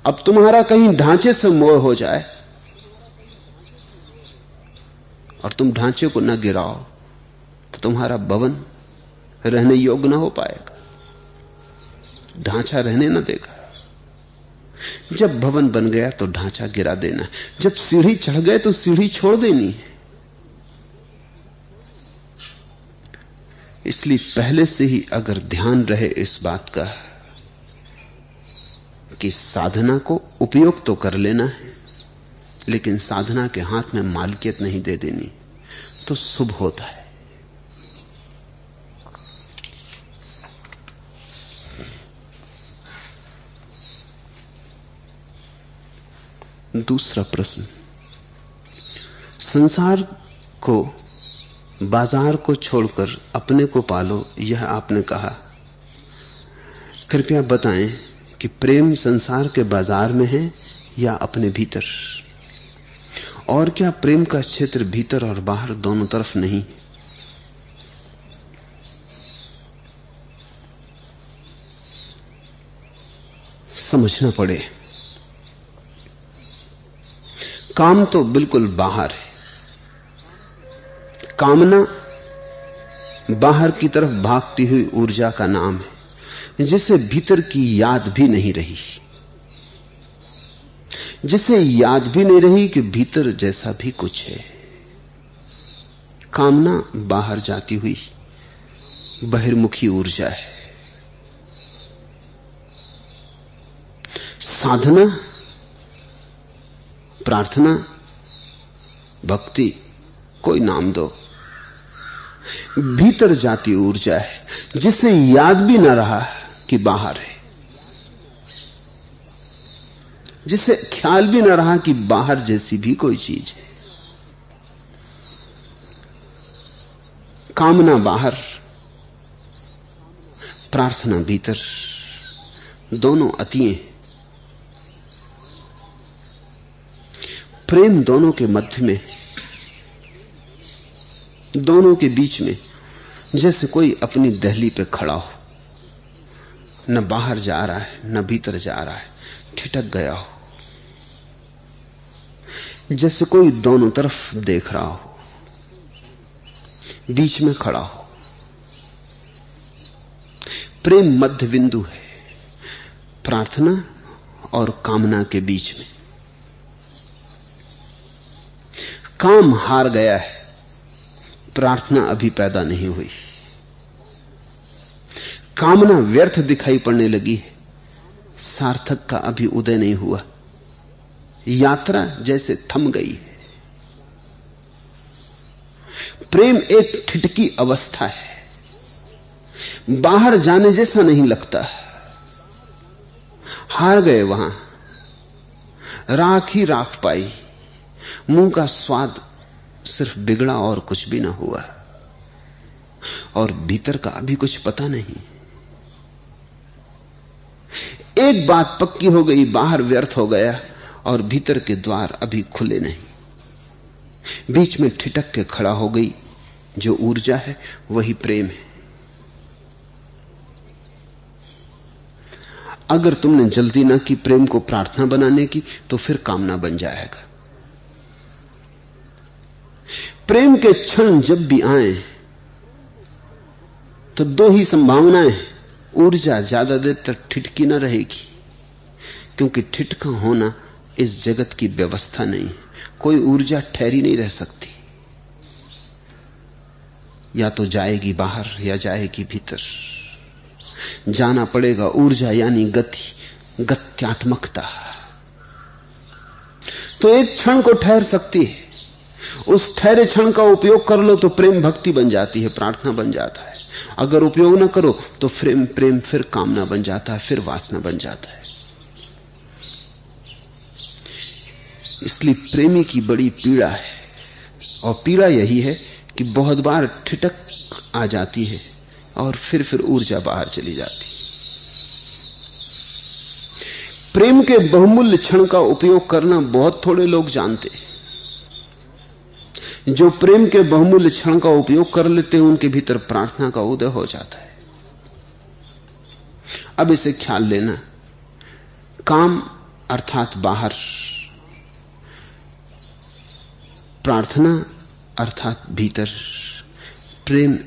अब तुम्हारा कहीं ढांचे से मोह हो जाए और तुम ढांचे को न गिराओ तो तुम्हारा भवन रहने योग्य ना हो पाएगा, ढांचा रहने न देगा। जब भवन बन गया तो ढांचा गिरा देना, जब सीढ़ी चढ़ गए तो सीढ़ी छोड़ देनी है। इसलिए पहले से ही अगर ध्यान रहे इस बात का कि साधना को उपयोग तो कर लेना है, लेकिन साधना के हाथ में मालिकियत नहीं दे देनी, तो शुभ होता है। दूसरा प्रश्न, संसार को, बाजार को छोड़कर अपने को पालो, यह आपने कहा। कृपया बताएं कि प्रेम संसार के बाजार में है या अपने भीतर, और क्या प्रेम का क्षेत्र भीतर और बाहर दोनों तरफ नहीं? समझना पड़े। काम तो बिल्कुल बाहर है, कामना बाहर की तरफ भागती हुई ऊर्जा का नाम है, जिसे भीतर की याद भी नहीं रही, जिसे याद भी नहीं रही कि भीतर जैसा भी कुछ है। कामना बाहर जाती हुई बहिर्मुखी ऊर्जा है। साधना, प्रार्थना, भक्ति, कोई नाम दो, भीतर जाती ऊर्जा है, जिसे याद भी ना रहा कि बाहर है, जिसे ख्याल भी ना रहा कि बाहर जैसी भी कोई चीज है। कामना बाहर, प्रार्थना भीतर, दोनों अतिए। प्रेम दोनों के मध्य में, दोनों के बीच में, जैसे कोई अपनी दहली पे खड़ा हो, न बाहर जा रहा है न भीतर जा रहा है, ठिठक गया हो, जैसे कोई दोनों तरफ देख रहा हो, बीच में खड़ा हो। प्रेम मध्य बिंदु है प्रार्थना और कामना के बीच में। काम हार गया है, प्रार्थना अभी पैदा नहीं हुई। कामना व्यर्थ दिखाई पड़ने लगी है, सार्थक का अभी उदय नहीं हुआ। यात्रा जैसे थम गई है। प्रेम एक ठिठकी अवस्था है, बाहर जाने जैसा नहीं लगता। हार गए वहां, राख ही राख पाई, मुंह का स्वाद सिर्फ बिगड़ा और कुछ भी ना हुआ, और भीतर का अभी कुछ पता नहीं। एक बात पक्की हो गई, बाहर व्यर्थ हो गया और भीतर के द्वार अभी खुले नहीं। बीच में ठिठक के खड़ा हो गई जो ऊर्जा है, वही प्रेम है। अगर तुमने जल्दी ना की प्रेम को प्रार्थना बनाने की, तो फिर कामना बन जाएगा। प्रेम के क्षण जब भी आए तो दो ही संभावनाएं हैं। ऊर्जा ज्यादा देर तक ठिठकी ना रहेगी, क्योंकि ठिठका होना इस जगत की व्यवस्था नहीं है। कोई ऊर्जा ठहरी नहीं रह सकती, या तो जाएगी बाहर या जाएगी भीतर। जाना पड़ेगा। ऊर्जा यानी गति, गत्यात्मकता। तो एक क्षण को ठहर सकती है, उस ठहरे क्षण का उपयोग कर लो तो प्रेम भक्ति बन जाती है, प्रार्थना बन जाता है। अगर उपयोग ना करो तो प्रेम फिर कामना बन जाता है, फिर वासना बन जाता है। इसलिए प्रेमी की बड़ी पीड़ा है, और पीड़ा यही है कि बहुत बार ठिठक आ जाती है और फिर ऊर्जा बाहर चली जाती। प्रेम के बहुमूल्य क्षण का उपयोग करना बहुत थोड़े लोग जानते हैं। जो प्रेम के बहुमूल्य क्षण का उपयोग कर लेते हैं, उनके भीतर प्रार्थना का उदय हो जाता है। अब इसे ख्याल लेना, काम अर्थात बाहर, प्रार्थना अर्थात भीतर, प्रेम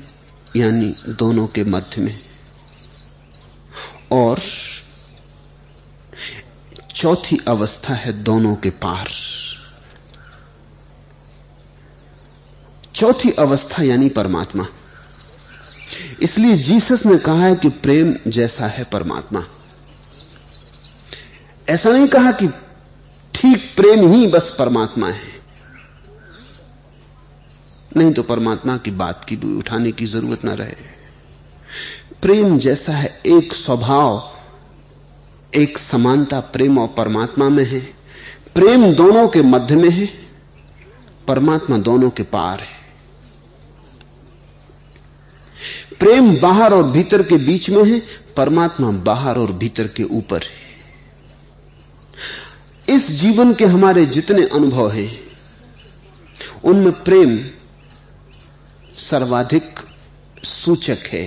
यानी दोनों के मध्य में, और चौथी अवस्था है दोनों के पार। चौथी अवस्था यानी परमात्मा। इसलिए जीसस ने कहा है कि प्रेम जैसा है परमात्मा। ऐसा नहीं कहा कि ठीक प्रेम ही बस परमात्मा है, नहीं तो परमात्मा की बात की भी उठाने की जरूरत ना रहे। प्रेम जैसा है, एक स्वभाव, एक समानता प्रेम और परमात्मा में है। प्रेम दोनों के मध्य में है, परमात्मा दोनों के पार है। प्रेम बाहर और भीतर के बीच में है, परमात्मा बाहर और भीतर के ऊपर है। इस जीवन के हमारे जितने अनुभव हैं, उनमें प्रेम सर्वाधिक सूचक है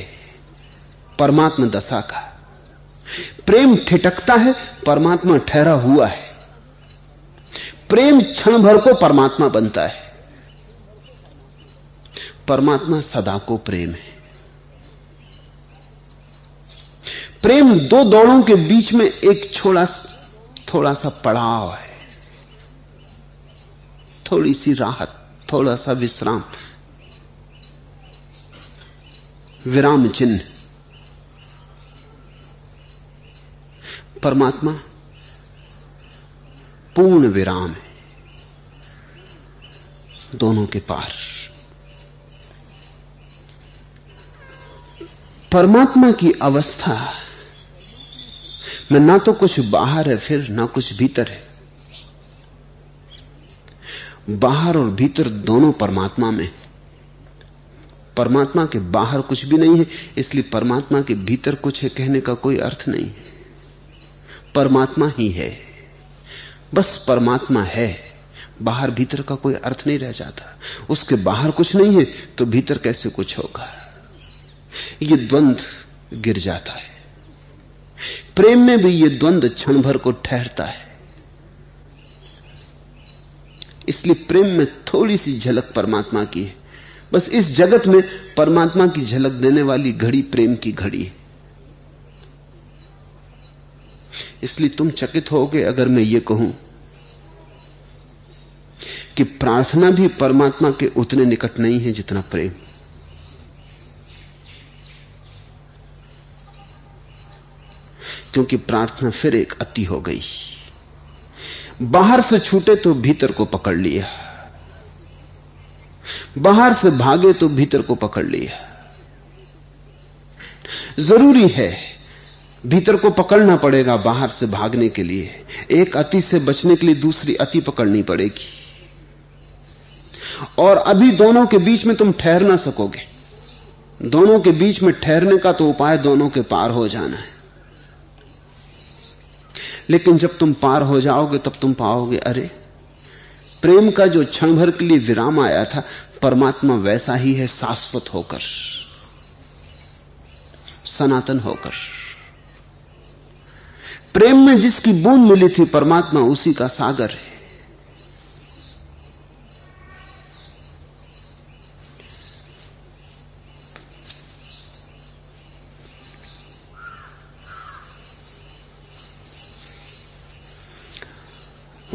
परमात्मा दशा का। प्रेम ठिठकता है, परमात्मा ठहरा हुआ है। प्रेम क्षण भर को परमात्मा बनता है, परमात्मा सदा को प्रेम है। प्रेम दो दौड़ों के बीच में एक थोड़ा सा पड़ाव है, थोड़ी सी राहत, थोड़ा सा विश्राम, विराम चिन्ह। परमात्मा पूर्ण विराम है, दोनों के पार। परमात्मा की अवस्था में ना तो कुछ बाहर है, फिर ना कुछ भीतर है। बाहर और भीतर दोनों परमात्मा में। परमात्मा के बाहर कुछ भी नहीं है, इसलिए परमात्मा के भीतर कुछ है कहने का कोई अर्थ नहीं है। परमात्मा ही है, बस परमात्मा है, बाहर भीतर का कोई अर्थ नहीं रह जाता। उसके बाहर कुछ नहीं है तो भीतर कैसे कुछ होगा, ये द्वंद्व गिर जाता है। प्रेम में भी ये द्वंद्व क्षण भर को ठहरता है। इसलिए प्रेम में थोड़ी सी झलक परमात्मा की है। बस इस जगत में परमात्मा की झलक देने वाली घड़ी प्रेम की घड़ी है। इसलिए तुम चकित होगे अगर मैं ये कहूं कि प्रार्थना भी परमात्मा के उतने निकट नहीं है जितना प्रेम। क्योंकि प्रार्थना फिर एक अति हो गई। बाहर से छूटे तो भीतर को पकड़ लिया, बाहर से भागे तो भीतर को पकड़ लिया। जरूरी है, भीतर को पकड़ना पड़ेगा बाहर से भागने के लिए। एक अति से बचने के लिए दूसरी अति पकड़नी पड़ेगी, और अभी दोनों के बीच में तुम ठहर ना सकोगे। दोनों के बीच में ठहरने का तो उपाय दोनों के पार हो जाना है। लेकिन जब तुम पार हो जाओगे तब तुम पाओगे, अरे प्रेम का जो क्षण भर के लिए विराम आया था, परमात्मा वैसा ही है, शाश्वत होकर, सनातन होकर। प्रेम में जिसकी बूंद मिली थी, परमात्मा उसी का सागर है।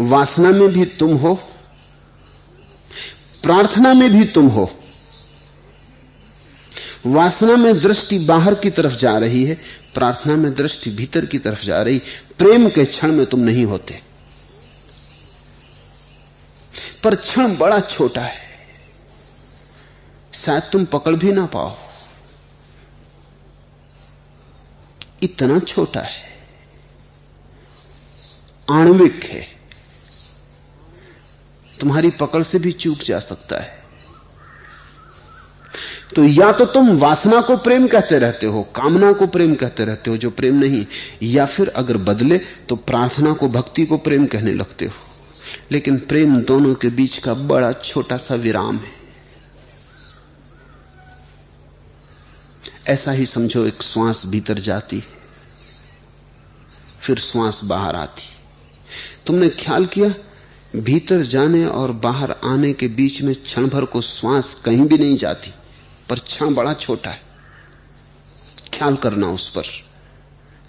वासना में भी तुम हो, प्रार्थना में भी तुम हो। वासना में दृष्टि बाहर की तरफ जा रही है, प्रार्थना में दृष्टि भीतर की तरफ जा रही। प्रेम के क्षण में तुम नहीं होते, पर क्षण बड़ा छोटा है, शायद तुम पकड़ भी ना पाओ, इतना छोटा है, आणविक है, तुम्हारी पकड़ से भी चूक जा सकता है। तो या तो तुम वासना को प्रेम कहते रहते हो, कामना को प्रेम कहते रहते हो, जो प्रेम नहीं, या फिर अगर बदले तो प्रार्थना को, भक्ति को प्रेम कहने लगते हो। लेकिन प्रेम दोनों के बीच का बड़ा छोटा सा विराम है। ऐसा ही समझो, एक श्वास भीतर जाती, फिर श्वास बाहर आती। तुमने ख्याल किया, भीतर जाने और बाहर आने के बीच में क्षण भर को श्वास कहीं भी नहीं जाती, पर क्षण बड़ा छोटा है। ख्याल करना उस पर।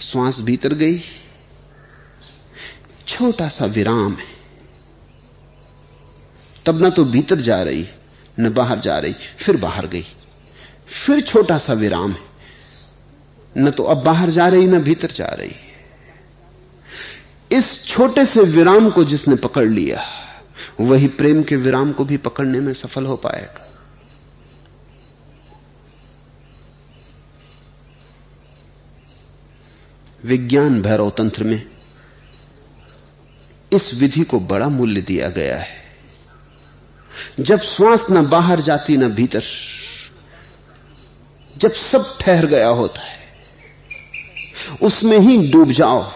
श्वास भीतर गई, छोटा सा विराम है, तब ना तो भीतर जा रही न बाहर जा रही, फिर बाहर गई, फिर छोटा सा विराम है, न तो अब बाहर जा रही न भीतर जा रही। इस छोटे से विराम को जिसने पकड़ लिया, वही प्रेम के विराम को भी पकड़ने में सफल हो पाएगा। विज्ञान भैरव तंत्र में इस विधि को बड़ा मूल्य दिया गया है। जब श्वास न बाहर जाती न भीतर, जब सब ठहर गया होता है, उसमें ही डूब जाओ,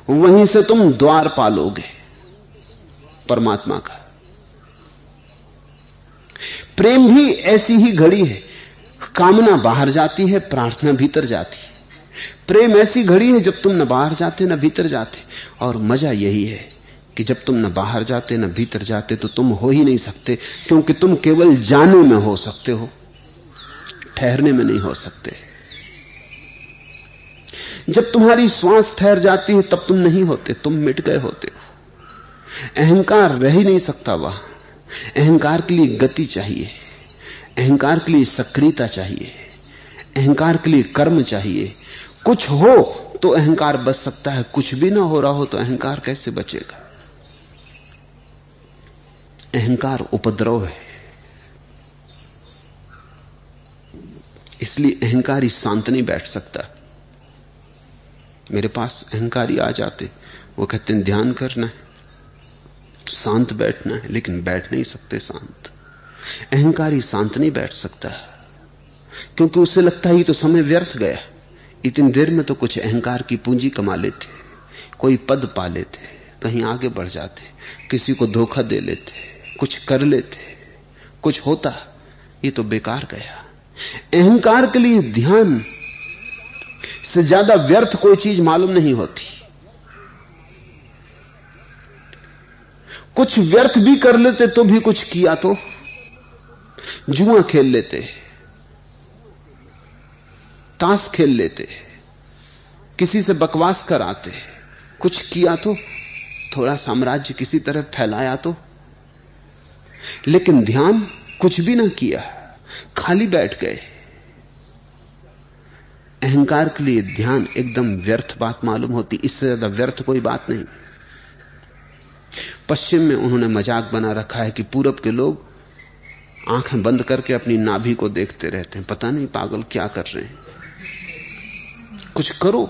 वहीं से तुम द्वार पालोगे परमात्मा का। प्रेम भी ऐसी ही घड़ी है, कामना बाहर जाती है, प्रार्थना भीतर जाती है। प्रेम ऐसी घड़ी है जब तुम न बाहर जाते न भीतर जाते, और मजा यही है कि जब तुम न बाहर जाते न भीतर जाते तो तुम हो ही नहीं सकते, क्योंकि तुम केवल जाने में हो सकते हो, ठहरने में नहीं हो सकते। जब तुम्हारी श्वास ठहर जाती है तब तुम नहीं होते, तुम मिट गए होते हो। अहंकार रह ही नहीं सकता वहां। अहंकार के लिए गति चाहिए, अहंकार के लिए सक्रियता चाहिए, अहंकार के लिए कर्म चाहिए। कुछ हो तो अहंकार बच सकता है, कुछ भी ना हो रहा हो तो अहंकार कैसे बचेगा? अहंकार उपद्रव है, इसलिए अहंकारी शांत नहीं बैठ सकता। मेरे पास अहंकारी आ जाते, वो कहते हैं ध्यान करना है, शांत बैठना है, लेकिन बैठ नहीं सकते शांत। अहंकारी शांत नहीं बैठ सकता, क्योंकि उसे लगता है ये तो समय व्यर्थ गया, इतनी देर में तो कुछ अहंकार की पूंजी कमा लेते, कोई पद पा लेते, कहीं आगे बढ़ जाते, किसी को धोखा दे लेते, कुछ कर लेते, कुछ होता, ये तो बेकार गया। अहंकार के लिए ध्यान से ज्यादा व्यर्थ कोई चीज मालूम नहीं होती। कुछ व्यर्थ भी कर लेते तो भी कुछ किया, तो जुआ खेल लेते, ताश खेल लेते, किसी से बकवास कराते, कुछ किया तो, थोड़ा साम्राज्य किसी तरह फैलाया तो, लेकिन ध्यान कुछ भी ना किया, खाली बैठ गए। अहंकार के लिए ध्यान एकदम व्यर्थ बात मालूम होती, इससे ज्यादा व्यर्थ कोई बात नहीं। पश्चिम में उन्होंने मजाक बना रखा है कि पूरब के लोग आंखें बंद करके अपनी नाभि को देखते रहते हैं, पता नहीं पागल क्या कर रहे हैं, कुछ करो।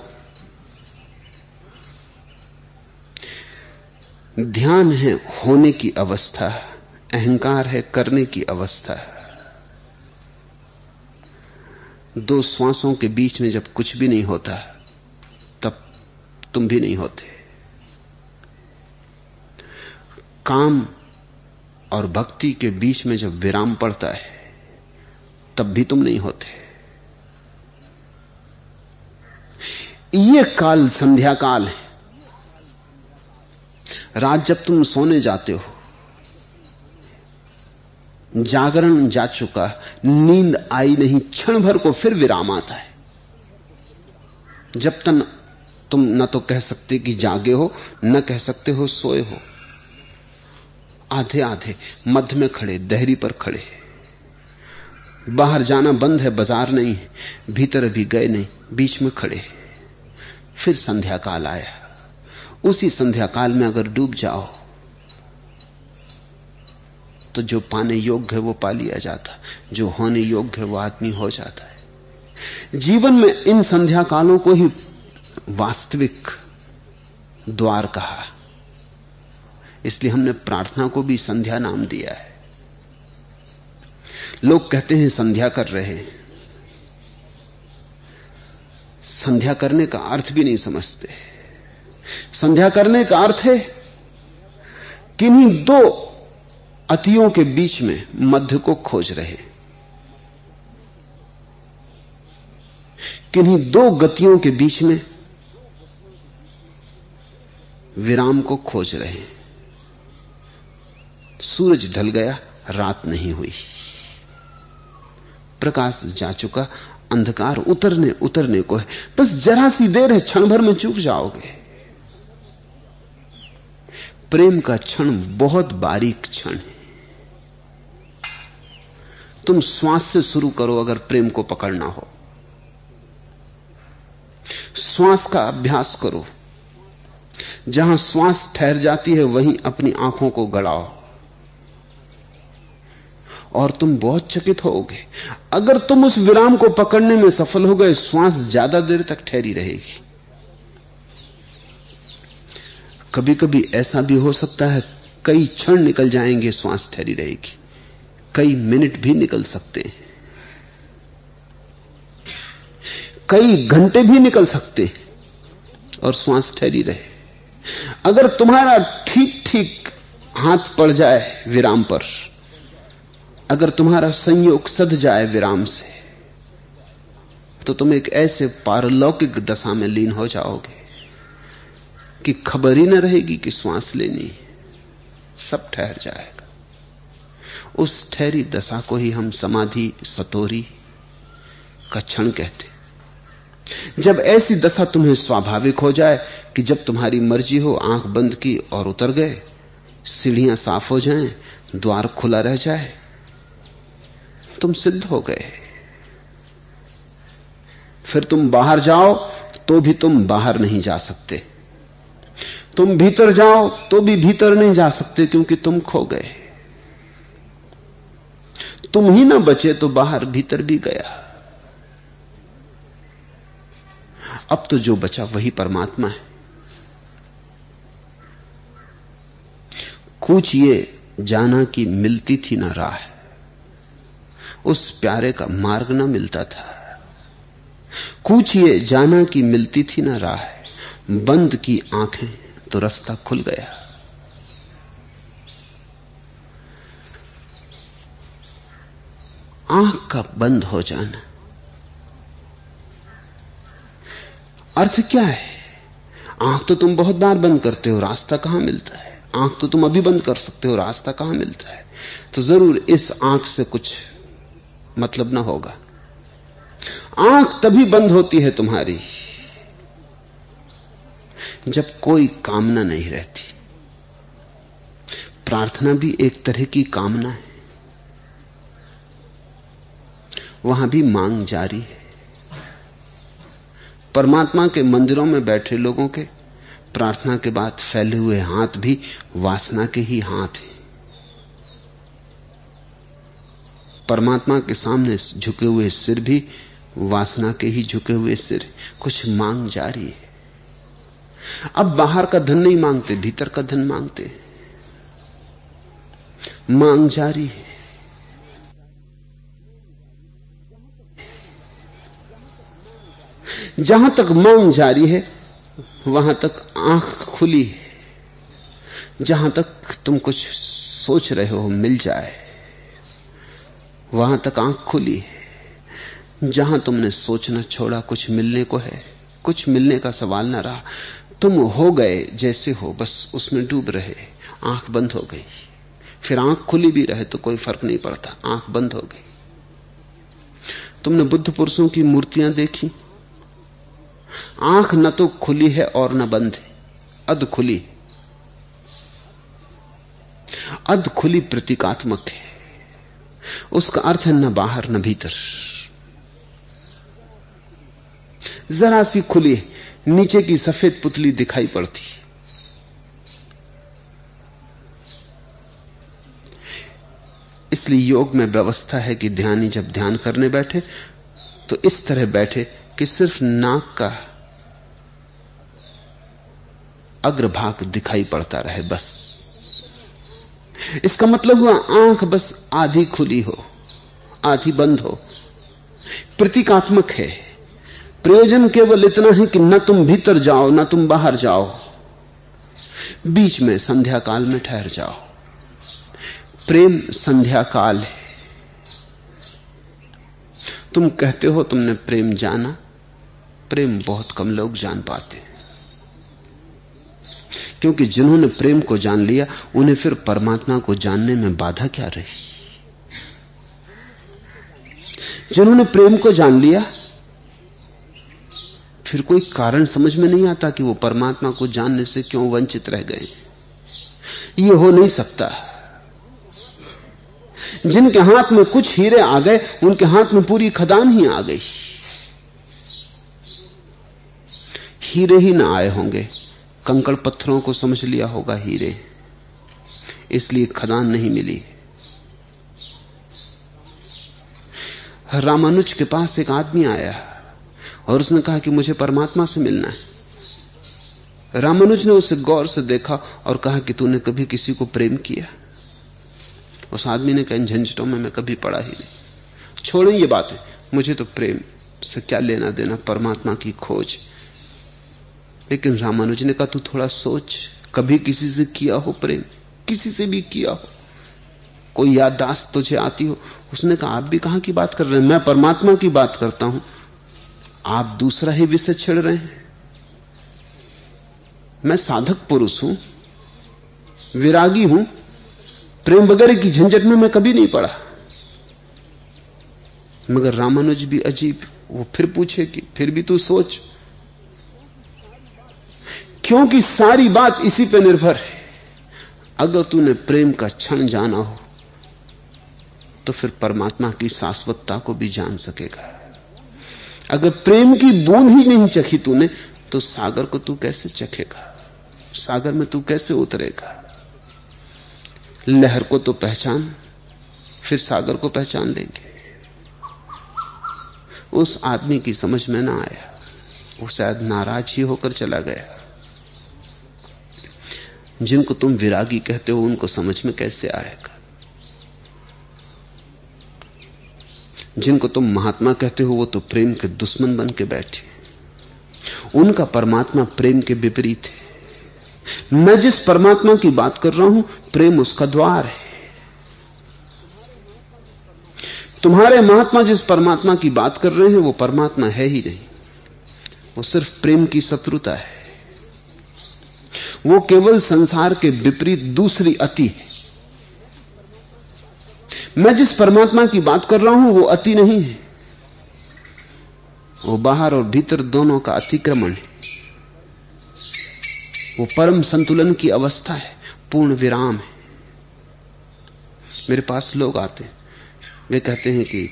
ध्यान है होने की अवस्था, अहंकार है करने की अवस्था। दो श्वासों के बीच में जब कुछ भी नहीं होता, तब तुम भी नहीं होते। काम और भक्ति के बीच में जब विराम पड़ता है, तब भी तुम नहीं होते। ये काल संध्या काल है। रात जब तुम सोने जाते हो, जागरण जा चुका, नींद आई नहीं, क्षण भर को फिर विराम आता है। जब तक तुम न तो कह सकते कि जागे हो, न कह सकते हो सोए हो, आधे आधे मध्य में खड़े, दहरी पर खड़े। बाहर जाना बंद है, बाजार नहीं है, भीतर भी गए नहीं, बीच में खड़े। फिर संध्या काल आया। उसी संध्या काल में अगर डूब जाओ तो जो पाने योग्य है वो पा लिया जाता, जो होने योग्य है वो आदमी हो जाता है। जीवन में इन संध्या कालों को ही वास्तविक द्वार कहा, इसलिए हमने प्रार्थना को भी संध्या नाम दिया है। लोग कहते हैं संध्या कर रहे हैं, संध्या करने का अर्थ भी नहीं समझते। संध्या करने का अर्थ है किन्हीं दो अतियों के बीच में मध्य को खोज रहे, किन्हीं दो गतियों के बीच में विराम को खोज रहे। सूरज ढल गया, रात नहीं हुई, प्रकाश जा चुका, अंधकार उतरने को है। बस जरा सी देर है, क्षण भर में चूक जाओगे। प्रेम का क्षण बहुत बारीक क्षण है। तुम श्वास से शुरू करो अगर प्रेम को पकड़ना हो। श्वास का अभ्यास करो, जहां श्वास ठहर जाती है वहीं अपनी आंखों को गड़ाओ और तुम बहुत चकित होगे। अगर तुम उस विराम को पकड़ने में सफल हो गए, श्वास ज्यादा देर तक ठहरी रहेगी। कभी कभी ऐसा भी हो सकता है कई क्षण निकल जाएंगे, श्वास ठहरी रहेगी, कई मिनट भी निकल सकते हैं, कई घंटे भी निकल सकते हैं और श्वास ठहरी रहे। अगर तुम्हारा ठीक ठीक हाथ पड़ जाए विराम पर, अगर तुम्हारा संयोग सध जाए विराम से, तो तुम एक ऐसे पारलौकिक दशा में लीन हो जाओगे कि खबर ही न रहेगी कि श्वास लेनी, सब ठहर जाएगा। उस ठहरी दशा को ही हम समाधि सतोरी का क्षण कहते। जब ऐसी दशा तुम्हें स्वाभाविक हो जाए कि जब तुम्हारी मर्जी हो आंख बंद की और उतर गए, सीढ़ियां साफ हो जाएं, द्वार खुला रह जाए, तुम सिद्ध हो गए। फिर तुम बाहर जाओ तो भी तुम बाहर नहीं जा सकते, तुम भीतर जाओ तो भी भीतर नहीं जा सकते, क्योंकि तुम खो गए। तुम ही ना बचे तो बाहर भीतर भी गया। अब तो जो बचा वही परमात्मा है। कुछ ये जाना कि मिलती थी ना राह, उस प्यारे का मार्ग ना मिलता था। कुछ ये जाना कि मिलती थी ना राह, बंद की आंखें तो रास्ता खुल गया। आंख का बंद हो जाना अर्थ क्या है? आंख तो तुम बहुत बार बंद करते हो, रास्ता कहां मिलता है? आंख तो तुम अभी बंद कर सकते हो, रास्ता कहां मिलता है? तो जरूर इस आंख से कुछ मतलब ना होगा। आंख तभी बंद होती है तुम्हारी जब कोई कामना नहीं रहती। प्रार्थना भी एक तरह की कामना है, वहां भी मांग जारी है। परमात्मा के मंदिरों में बैठे लोगों के प्रार्थना के बाद फैले हुए हाथ भी वासना के ही हाथ हैं। परमात्मा के सामने झुके हुए सिर भी वासना के ही झुके हुए सिर। कुछ मांग जारी है। अब बाहर का धन नहीं मांगते, भीतर का धन मांगते। मांग जारी है। जहां तक मांग जारी है वहां तक आंख खुली है। जहां तक तुम कुछ सोच रहे हो मिल जाए, वहां तक आंख खुली है। जहां तुमने सोचना छोड़ा, कुछ मिलने को है, कुछ मिलने का सवाल ना रहा। तुम हो गए जैसे हो, बस उसमें डूब रहे। आंख बंद हो गई। फिर आंख खुली भी रहे तो कोई फर्क नहीं पड़ता, आंख बंद हो गई। तुमने बुद्ध पुरुषों की मूर्तियां देखी, आंख न तो खुली है और न बंद है, अध खुली। अध खुली प्रतीकात्मक है। उसका अर्थ है न बाहर न भीतर, जरा सी खुली है, नीचे की सफेद पुतली दिखाई पड़ती। इसलिए योग में व्यवस्था है कि ध्यानी जब ध्यान करने बैठे तो इस तरह बैठे कि सिर्फ नाक का अग्रभाग दिखाई पड़ता रहे, बस। इसका मतलब हुआ आंख बस आधी खुली हो, आधी बंद हो। प्रतीकात्मक है। प्रयोजन केवल इतना है कि न तुम भीतर जाओ न तुम बाहर जाओ, बीच में संध्या काल में ठहर जाओ। प्रेम संध्या काल है। तुम कहते हो तुमने प्रेम जाना, प्रेम बहुत कम लोग जान पाते, क्योंकि जिन्होंने प्रेम को जान लिया उन्हें फिर परमात्मा को जानने में बाधा क्या रही। जिन्होंने प्रेम को जान लिया फिर कोई कारण समझ में नहीं आता कि वो परमात्मा को जानने से क्यों वंचित रह गए। ये हो नहीं सकता। जिनके हाथ में कुछ हीरे आ गए उनके हाथ में पूरी खदान ही आ गई। हीरे ही ना आए होंगे, कंकड़ पत्थरों को समझ लिया होगा हीरे, इसलिए खदान नहीं मिली। रामानुज के पास एक आदमी आया और उसने कहा कि मुझे परमात्मा से मिलना है। रामानुज ने उसे गौर से देखा और कहा कि तूने कभी किसी को प्रेम किया? उस आदमी ने कहा, इन झंझटों में मैं कभी पड़ा ही नहीं। छोड़ें ये बातें, मुझे तो प्रेम से क्या लेना देना, परमात्मा की खोज। लेकिन रामानुज ने कहा, तू थोड़ा सोच, कभी किसी से किया हो प्रेम? किसी से भी किया हो? कोई याददाश्त तुझे आती हो? उसने कहा, आप भी कहां की बात कर रहे हैं, मैं परमात्मा की बात करता हूं, आप दूसरा ही विषय छेड़ रहे हैं। मैं साधक पुरुष हूं, विरागी हूं, प्रेम वगैरह की झंझट में मैं कभी नहीं पड़ा। मगर रामानुज भी अजीब, वो फिर पूछे कि फिर भी तू सोच, क्योंकि सारी बात इसी पे निर्भर है। अगर तूने प्रेम का क्षण जाना हो तो फिर परमात्मा की शाश्वतता को भी जान सकेगा। अगर प्रेम की बूंद ही नहीं चखी तूने तो सागर को तू कैसे चखेगा? सागर में तू कैसे उतरेगा? लहर को तो पहचान, फिर सागर को पहचान लेंगे। उस आदमी की समझ में ना आया, वो शायद नाराज ही होकर चला गया। जिनको तुम विरागी कहते हो उनको समझ में कैसे आएगा? जिनको तुम महात्मा कहते हो वो तो प्रेम के दुश्मन बन के बैठे। उनका परमात्मा प्रेम के विपरीत है। मैं जिस परमात्मा की बात कर रहा हूं, प्रेम उसका द्वार है। तुम्हारे महात्मा जिस परमात्मा की बात कर रहे हैं वो परमात्मा है ही नहीं, वो सिर्फ प्रेम की शत्रुता है। वो केवल संसार के विपरीत दूसरी अति है। मैं जिस परमात्मा की बात कर रहा हूं वो अति नहीं है, वो बाहर और भीतर दोनों का अतिक्रमण है। वो परम संतुलन की अवस्था है, पूर्ण विराम है। मेरे पास लोग आते हैं, वे कहते हैं कि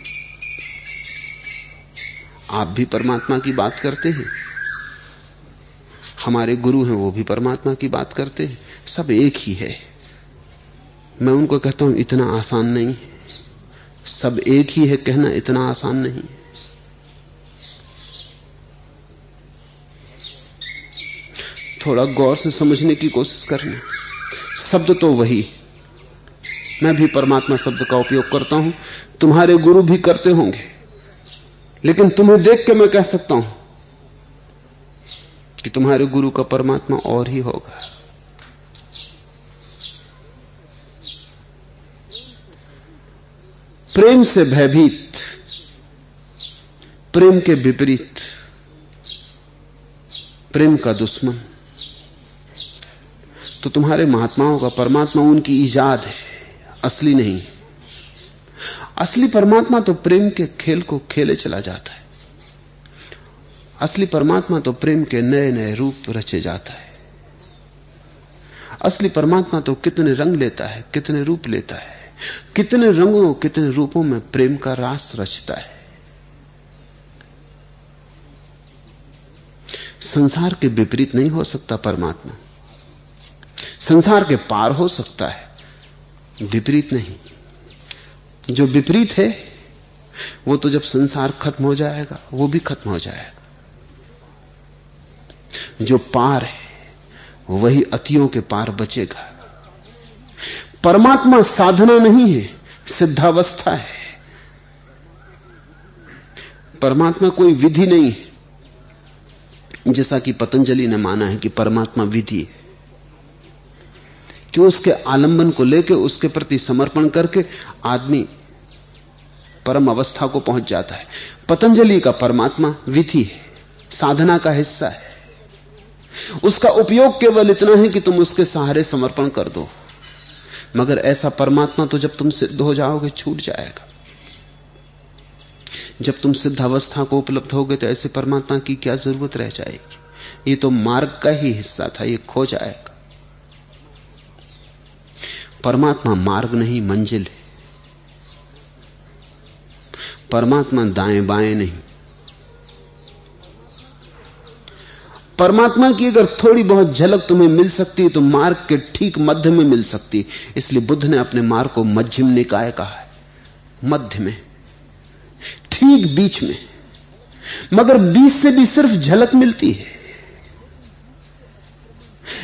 आप भी परमात्मा की बात करते हैं, हमारे गुरु हैं वो भी परमात्मा की बात करते हैं, सब एक ही है। मैं उनको कहता हूं इतना आसान नहीं, सब एक ही है कहना इतना आसान नहीं। थोड़ा गौर से समझने की कोशिश करना। शब्द तो वही, मैं भी परमात्मा शब्द का उपयोग करता हूं, तुम्हारे गुरु भी करते होंगे, लेकिन तुम्हें देख के मैं कह सकता हूं कि तुम्हारे गुरु का परमात्मा और ही होगा। प्रेम से भयभीत, प्रेम के विपरीत, प्रेम का दुश्मन, तो तुम्हारे महात्माओं का परमात्मा उनकी ईजाद है, असली नहीं। असली परमात्मा तो प्रेम के खेल को खेले चला जाता है। असली परमात्मा तो प्रेम के नए नए रूप रचे जाता है। असली परमात्मा तो कितने रंग लेता है, कितने रूप लेता है, कितने रंगों कितने रूपों में प्रेम का रास रचता है। संसार के विपरीत नहीं हो सकता परमात्मा, संसार के पार हो सकता है, विपरीत नहीं। जो विपरीत है वो तो जब संसार खत्म हो जाएगा वो भी खत्म हो जाएगा। जो पार है वही अतियों के पार बचेगा। परमात्मा साधना नहीं है, सिद्धावस्था है। परमात्मा कोई विधि नहीं है, जैसा कि पतंजलि ने माना है कि परमात्मा विधि है, कि उसके आलंबन को लेकर उसके प्रति समर्पण करके आदमी परम अवस्था को पहुंच जाता है। पतंजलि का परमात्मा विधि है, साधना का हिस्सा है। उसका उपयोग केवल इतना है कि तुम उसके सहारे समर्पण कर दो, मगर ऐसा परमात्मा तो जब तुम सिद्ध हो जाओगे छूट जाएगा। जब तुम सिद्धावस्था को उपलब्ध होगे तो ऐसे परमात्मा की क्या जरूरत रह जाएगी। ये तो मार्ग का ही हिस्सा था, ये खो जाएगा। परमात्मा मार्ग नहीं, मंजिल है। परमात्मा दाएं बाएं नहीं। परमात्मा की अगर थोड़ी बहुत झलक तुम्हें मिल सकती है तो मार्ग के ठीक मध्य में मिल सकती है। इसलिए बुद्ध ने अपने मार्ग को मध्यम निकाय कहा है, मध्य में, ठीक बीच में। मगर बीच से भी सिर्फ झलक मिलती है,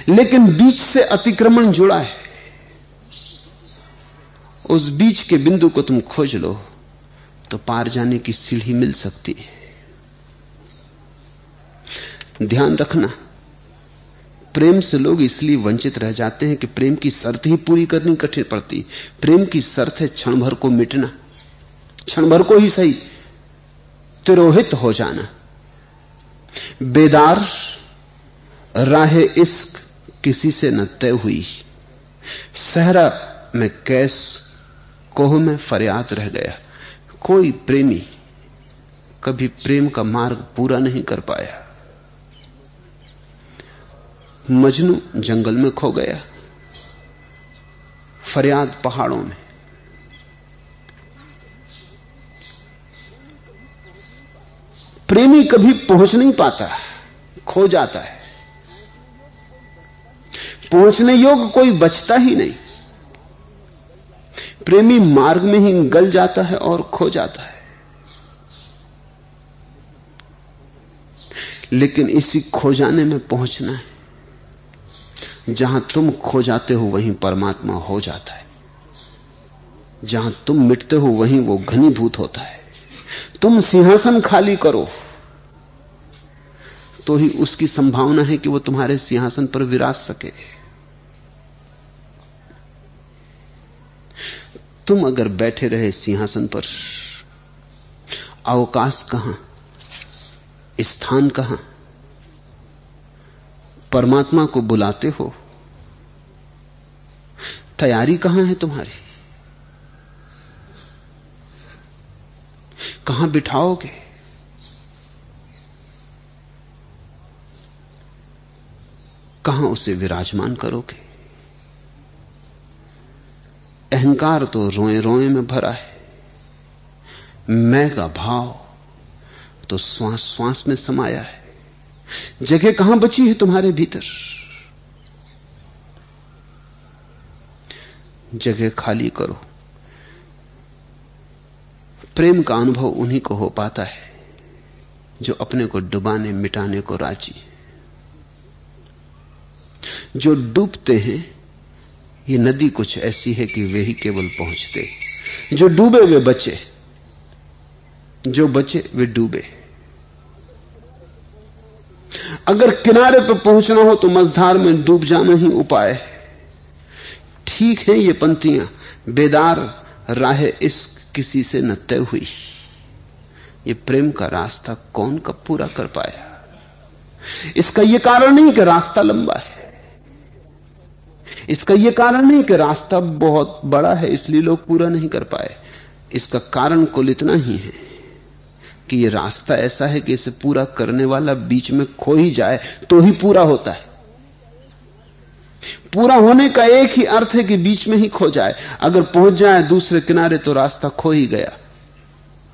लेकिन बीच से अतिक्रमण जुड़ा है। उस बीच के बिंदु को तुम खोज लो तो पार जाने की सीढ़ी मिल सकती है। ध्यान रखना, प्रेम से लोग इसलिए वंचित रह जाते हैं कि प्रेम की शर्त ही पूरी करनी कठिन पड़ती। प्रेम की शर्त है क्षण भर को मिटना, क्षण भर को ही सही तिरोहित हो जाना। बेदार राहे इश्क किसी से न तय हुई, सहरा में कैस कोह में फरियाद रह गया। कोई प्रेमी कभी प्रेम का मार्ग पूरा नहीं कर पाया। मजनू जंगल में खो गया, फरियाद पहाड़ों में। प्रेमी कभी पहुंच नहीं पाता, खो जाता है। पहुंचने योग्य कोई बचता ही नहीं। प्रेमी मार्ग में ही गल जाता है और खो जाता है। लेकिन इसी खो जाने में पहुंचना है। जहां तुम खो जाते हो वहीं परमात्मा हो जाता है। जहां तुम मिटते हो वहीं वो घनीभूत होता है। तुम सिंहासन खाली करो तो ही उसकी संभावना है कि वो तुम्हारे सिंहासन पर विराज सके। तुम अगर बैठे रहे सिंहासन पर, अवकाश कहां, स्थान कहां, परमात्मा को बुलाते हो, तैयारी कहां है तुम्हारी, कहां बिठाओगे? कहां उसे विराजमान करोगे? अहंकार तो रोए रोए में भरा है, मैं का भाव तो श्वास श्वास में समाया है। जगह कहां बची है तुम्हारे भीतर? जगह खाली करो। प्रेम का अनुभव उन्हीं को हो पाता है जो अपने को डुबाने मिटाने को राजी। जो डूबते हैं, ये नदी कुछ ऐसी है कि वे ही केवल पहुंचते। जो डूबे वे बचे, जो बचे वे डूबे। अगर किनारे पर पहुंचना हो तो मझधार में डूब जाना ही उपाय है। ठीक है, ये पंक्तियां बेदार राह इश्क किसी से न तय हुई। ये प्रेम का रास्ता कौन कब पूरा कर पाया? इसका यह कारण नहीं कि रास्ता लंबा है, इसका यह कारण नहीं कि रास्ता बहुत बड़ा है इसलिए लोग पूरा नहीं कर पाए। इसका कारण कुल इतना ही है कि यह रास्ता ऐसा है कि इसे पूरा करने वाला बीच में खो ही जाए तो ही पूरा होता है। पूरा होने का एक ही अर्थ है कि बीच में ही खो जाए। अगर पहुंच जाए दूसरे किनारे तो रास्ता खो ही गया,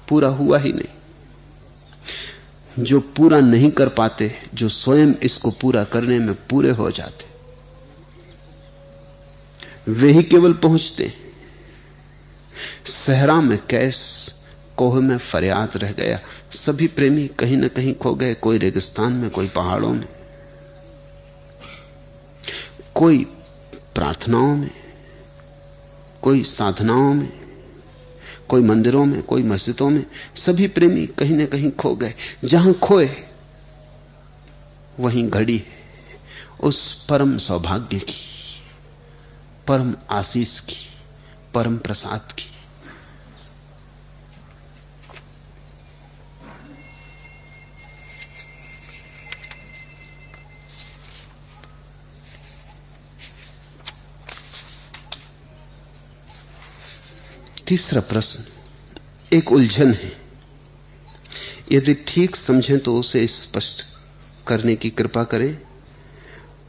पूरा हुआ ही नहीं। जो पूरा नहीं कर पाते, जो स्वयं इसको पूरा करने में पूरे हो जाते, वे ही केवल पहुंचते। सहरा में कैस, कोह में फरियाद रह गया। सभी प्रेमी कहीं ना कहीं खो गए, कोई रेगिस्तान में, कोई पहाड़ों में, कोई प्रार्थनाओं में, कोई साधनाओं में, कोई मंदिरों में, कोई मस्जिदों में। सभी प्रेमी कहीं ना कहीं खो गए। जहां खोए वहीं घड़ी है उस परम सौभाग्य की, परम आशीष की, परम प्रसाद की। तीसरा प्रश्न एक उलझन है। यदि ठीक समझें तो उसे स्पष्ट करने की कृपा करें।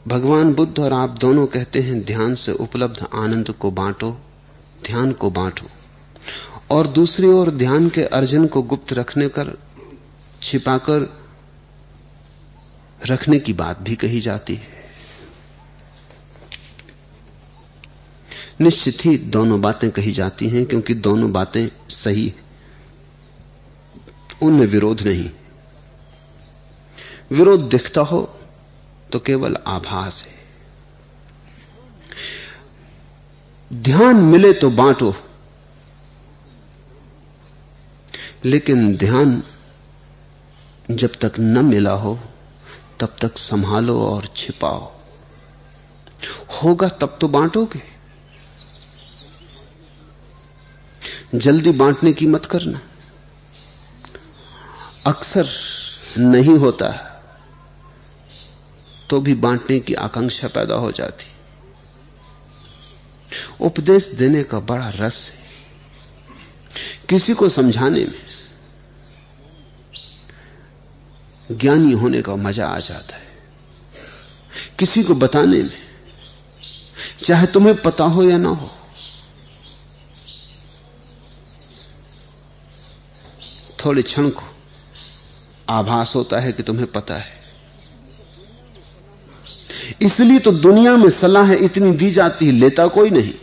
भगवान बुद्ध और आप दोनों कहते हैं ध्यान से उपलब्ध आनंद को बांटो, ध्यान को बांटो। और दूसरी ओर ध्यान के अर्जन को गुप्त रखने कर, छिपाकर रखने की बात भी कही जाती है। निश्चित ही दोनों बातें कही जाती हैं क्योंकि दोनों बातें सही हैं, उनमें विरोध नहीं। विरोध दिखता हो तो केवल आभास है। ध्यान मिले तो बांटो, लेकिन ध्यान जब तक न मिला हो तब तक संभालो और छिपाओ। होगा तब तो बांटोगे। जल्दी बांटने की मत करना। अक्सर नहीं होता तो भी बांटने की आकांक्षा पैदा हो जाती। उपदेश देने का बड़ा रस है। किसी को समझाने में, ज्ञानी होने का मजा आ जाता है। किसी को बताने में, चाहे तुम्हें पता हो या ना हो, थोड़े क्षण को आभास होता है कि तुम्हें पता है। इसलिए तो दुनिया में सलाह इतनी दी जाती है, लेता कोई नहीं।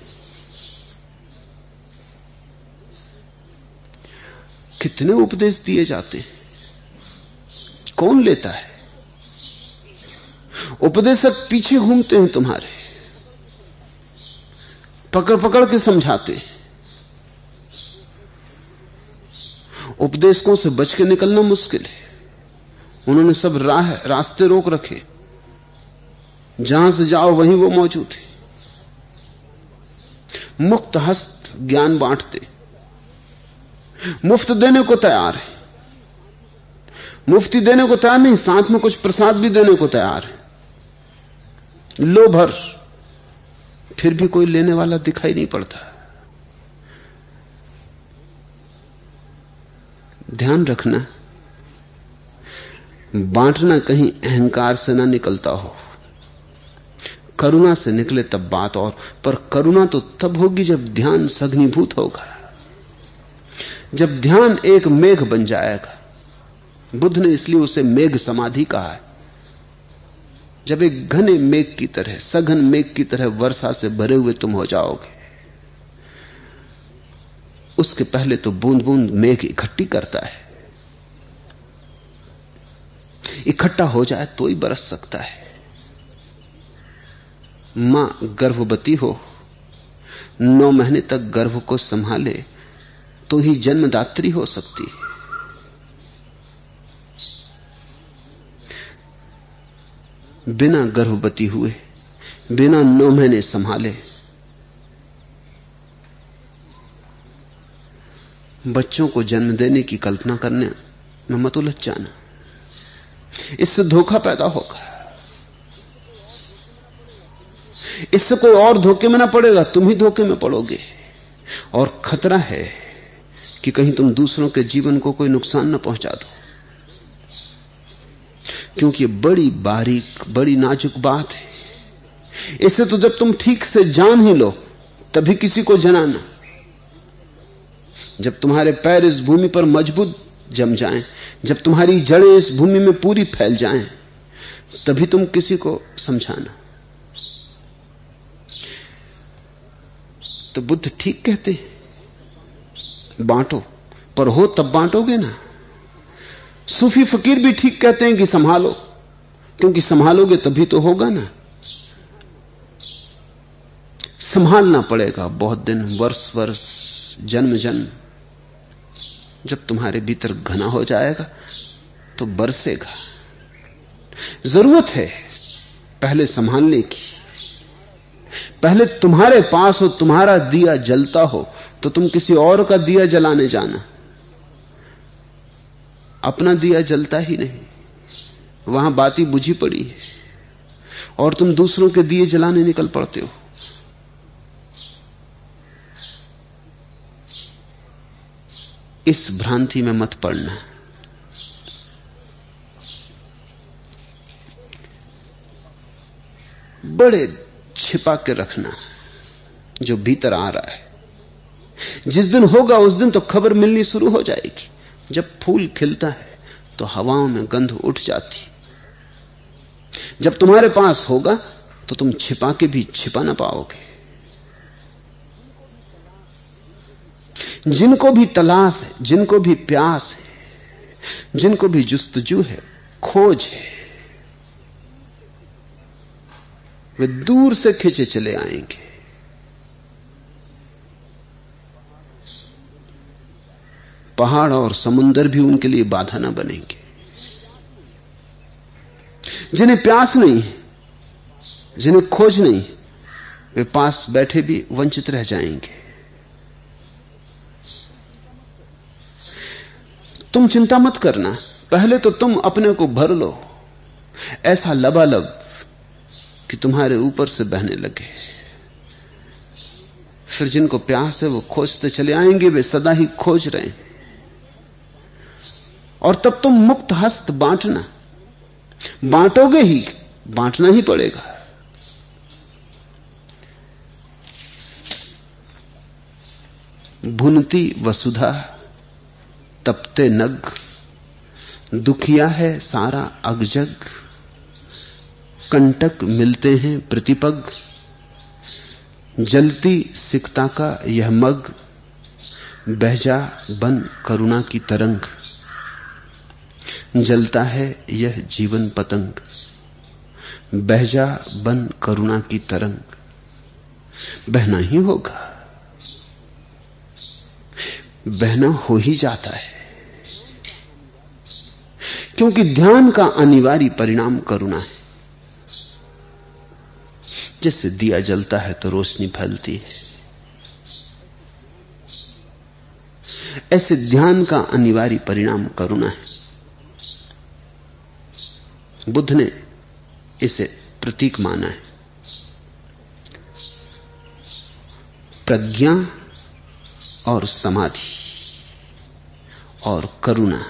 कितने उपदेश दिए जाते हैं, कौन लेता है? उपदेशक पीछे घूमते हैं तुम्हारे, पकड़ पकड़ के समझाते हैं। उपदेशकों से बच के निकलना मुश्किल है। उन्होंने सब रास्ते रोक रखे, जहां से जाओ वहीं वो मौजूद है। मुक्त हस्त ज्ञान बांटते, मुफ्त देने को तैयार है। मुफ्ती देने को तैयार नहीं, साथ में कुछ प्रसाद भी देने को तैयार है। लो भर, फिर भी कोई लेने वाला दिखाई नहीं पड़ता। ध्यान रखना, बांटना कहीं अहंकार से ना निकलता हो। करुणा से निकले तब बात और, पर करुणा तो तब होगी जब ध्यान सघनीभूत होगा, जब ध्यान एक मेघ बन जाएगा। बुद्ध ने इसलिए उसे मेघ समाधि कहा है। जब एक घने मेघ की तरह, सघन मेघ की तरह वर्षा से भरे हुए तुम हो जाओगे, उसके पहले तो बूंद बूंद मेघ इकट्ठी करता है, इकट्ठा हो जाए तो ही बरस सकता है। मां गर्भवती हो, 9 महीने तक गर्भ को संभाले तो ही जन्मदात्री हो सकती है। बिना गर्भवती हुए, बिना 9 महीने संभाले बच्चों को जन्म देने की कल्पना करने में मत उलझ जाना, इससे धोखा पैदा होगा। इससे कोई और धोखे में ना पड़ेगा, तुम ही धोखे में पड़ोगे। और खतरा है कि कहीं तुम दूसरों के जीवन को कोई नुकसान ना पहुंचा दो, क्योंकि ये बड़ी बारीक, बड़ी नाजुक बात है। इससे तो जब तुम ठीक से जान ही लो तभी किसी को जनाना। जब तुम्हारे पैर इस भूमि पर मजबूत जम जाएं, जब तुम्हारी जड़ें इस भूमि में पूरी फैल जाएं, तभी तुम किसी को समझाना। तो बुद्ध ठीक कहते हैं, बांटो, पर हो तब बांटोगे ना। सूफी फकीर भी ठीक कहते हैं कि संभालो, क्योंकि संभालोगे तभी तो होगा ना। संभालना पड़ेगा बहुत दिन, वर्ष वर्ष, जन्म जन्म। जब तुम्हारे भीतर घना हो जाएगा तो बरसेगा। जरूरत है पहले संभालने की। पहले तुम्हारे पास हो, तुम्हारा दिया जलता हो तो तुम किसी और का दिया जलाने जाना। अपना दिया जलता ही नहीं, वहां बाती बुझी पड़ी है और तुम दूसरों के दिए जलाने निकल पड़ते हो। इस भ्रांति में मत पड़ना। बड़े छिपा के रखना जो भीतर आ रहा है। जिस दिन होगा उस दिन तो खबर मिलनी शुरू हो जाएगी। जब फूल खिलता है तो हवाओं में गंध उठ जाती। जब तुम्हारे पास होगा तो तुम छिपा के भी छिपा ना पाओगे। जिनको भी तलाश है, जिनको भी प्यास है, जिनको भी जुस्तजू है, खोज है, वे दूर से खिंचे चले आएंगे। पहाड़ और समुंदर भी उनके लिए बाधा ना बनेंगे। जिन्हें प्यास नहीं, जिन्हें खोज नहीं, वे पास बैठे भी वंचित रह जाएंगे। तुम चिंता मत करना, पहले तो तुम अपने को भर लो ऐसा लबालब कि तुम्हारे ऊपर से बहने लगे। फिर जिनको प्यास है वो खोजते चले आएंगे, वे सदा ही खोज रहे हैं। और तब तुम मुक्त हस्त बांटना, बांटोगे ही, बांटना ही पड़ेगा। भुनती वसुधा तपते नग, दुखिया है सारा अगजग, कंटक मिलते हैं प्रतिपग, जलती सिकता का यह मग, बह जा बन करुणा की तरंग, जलता है यह जीवन पतंग, बह जा बन करुणा की तरंग। बहना ही होगा, बहना हो ही जाता है, क्योंकि ध्यान का अनिवार्य परिणाम करुणा है। जैसे दिया जलता है तो रोशनी फैलती है, ऐसे ध्यान का अनिवार्य परिणाम करुणा है। बुद्ध ने इसे प्रतीक माना है। प्रज्ञा और समाधि और करुणा,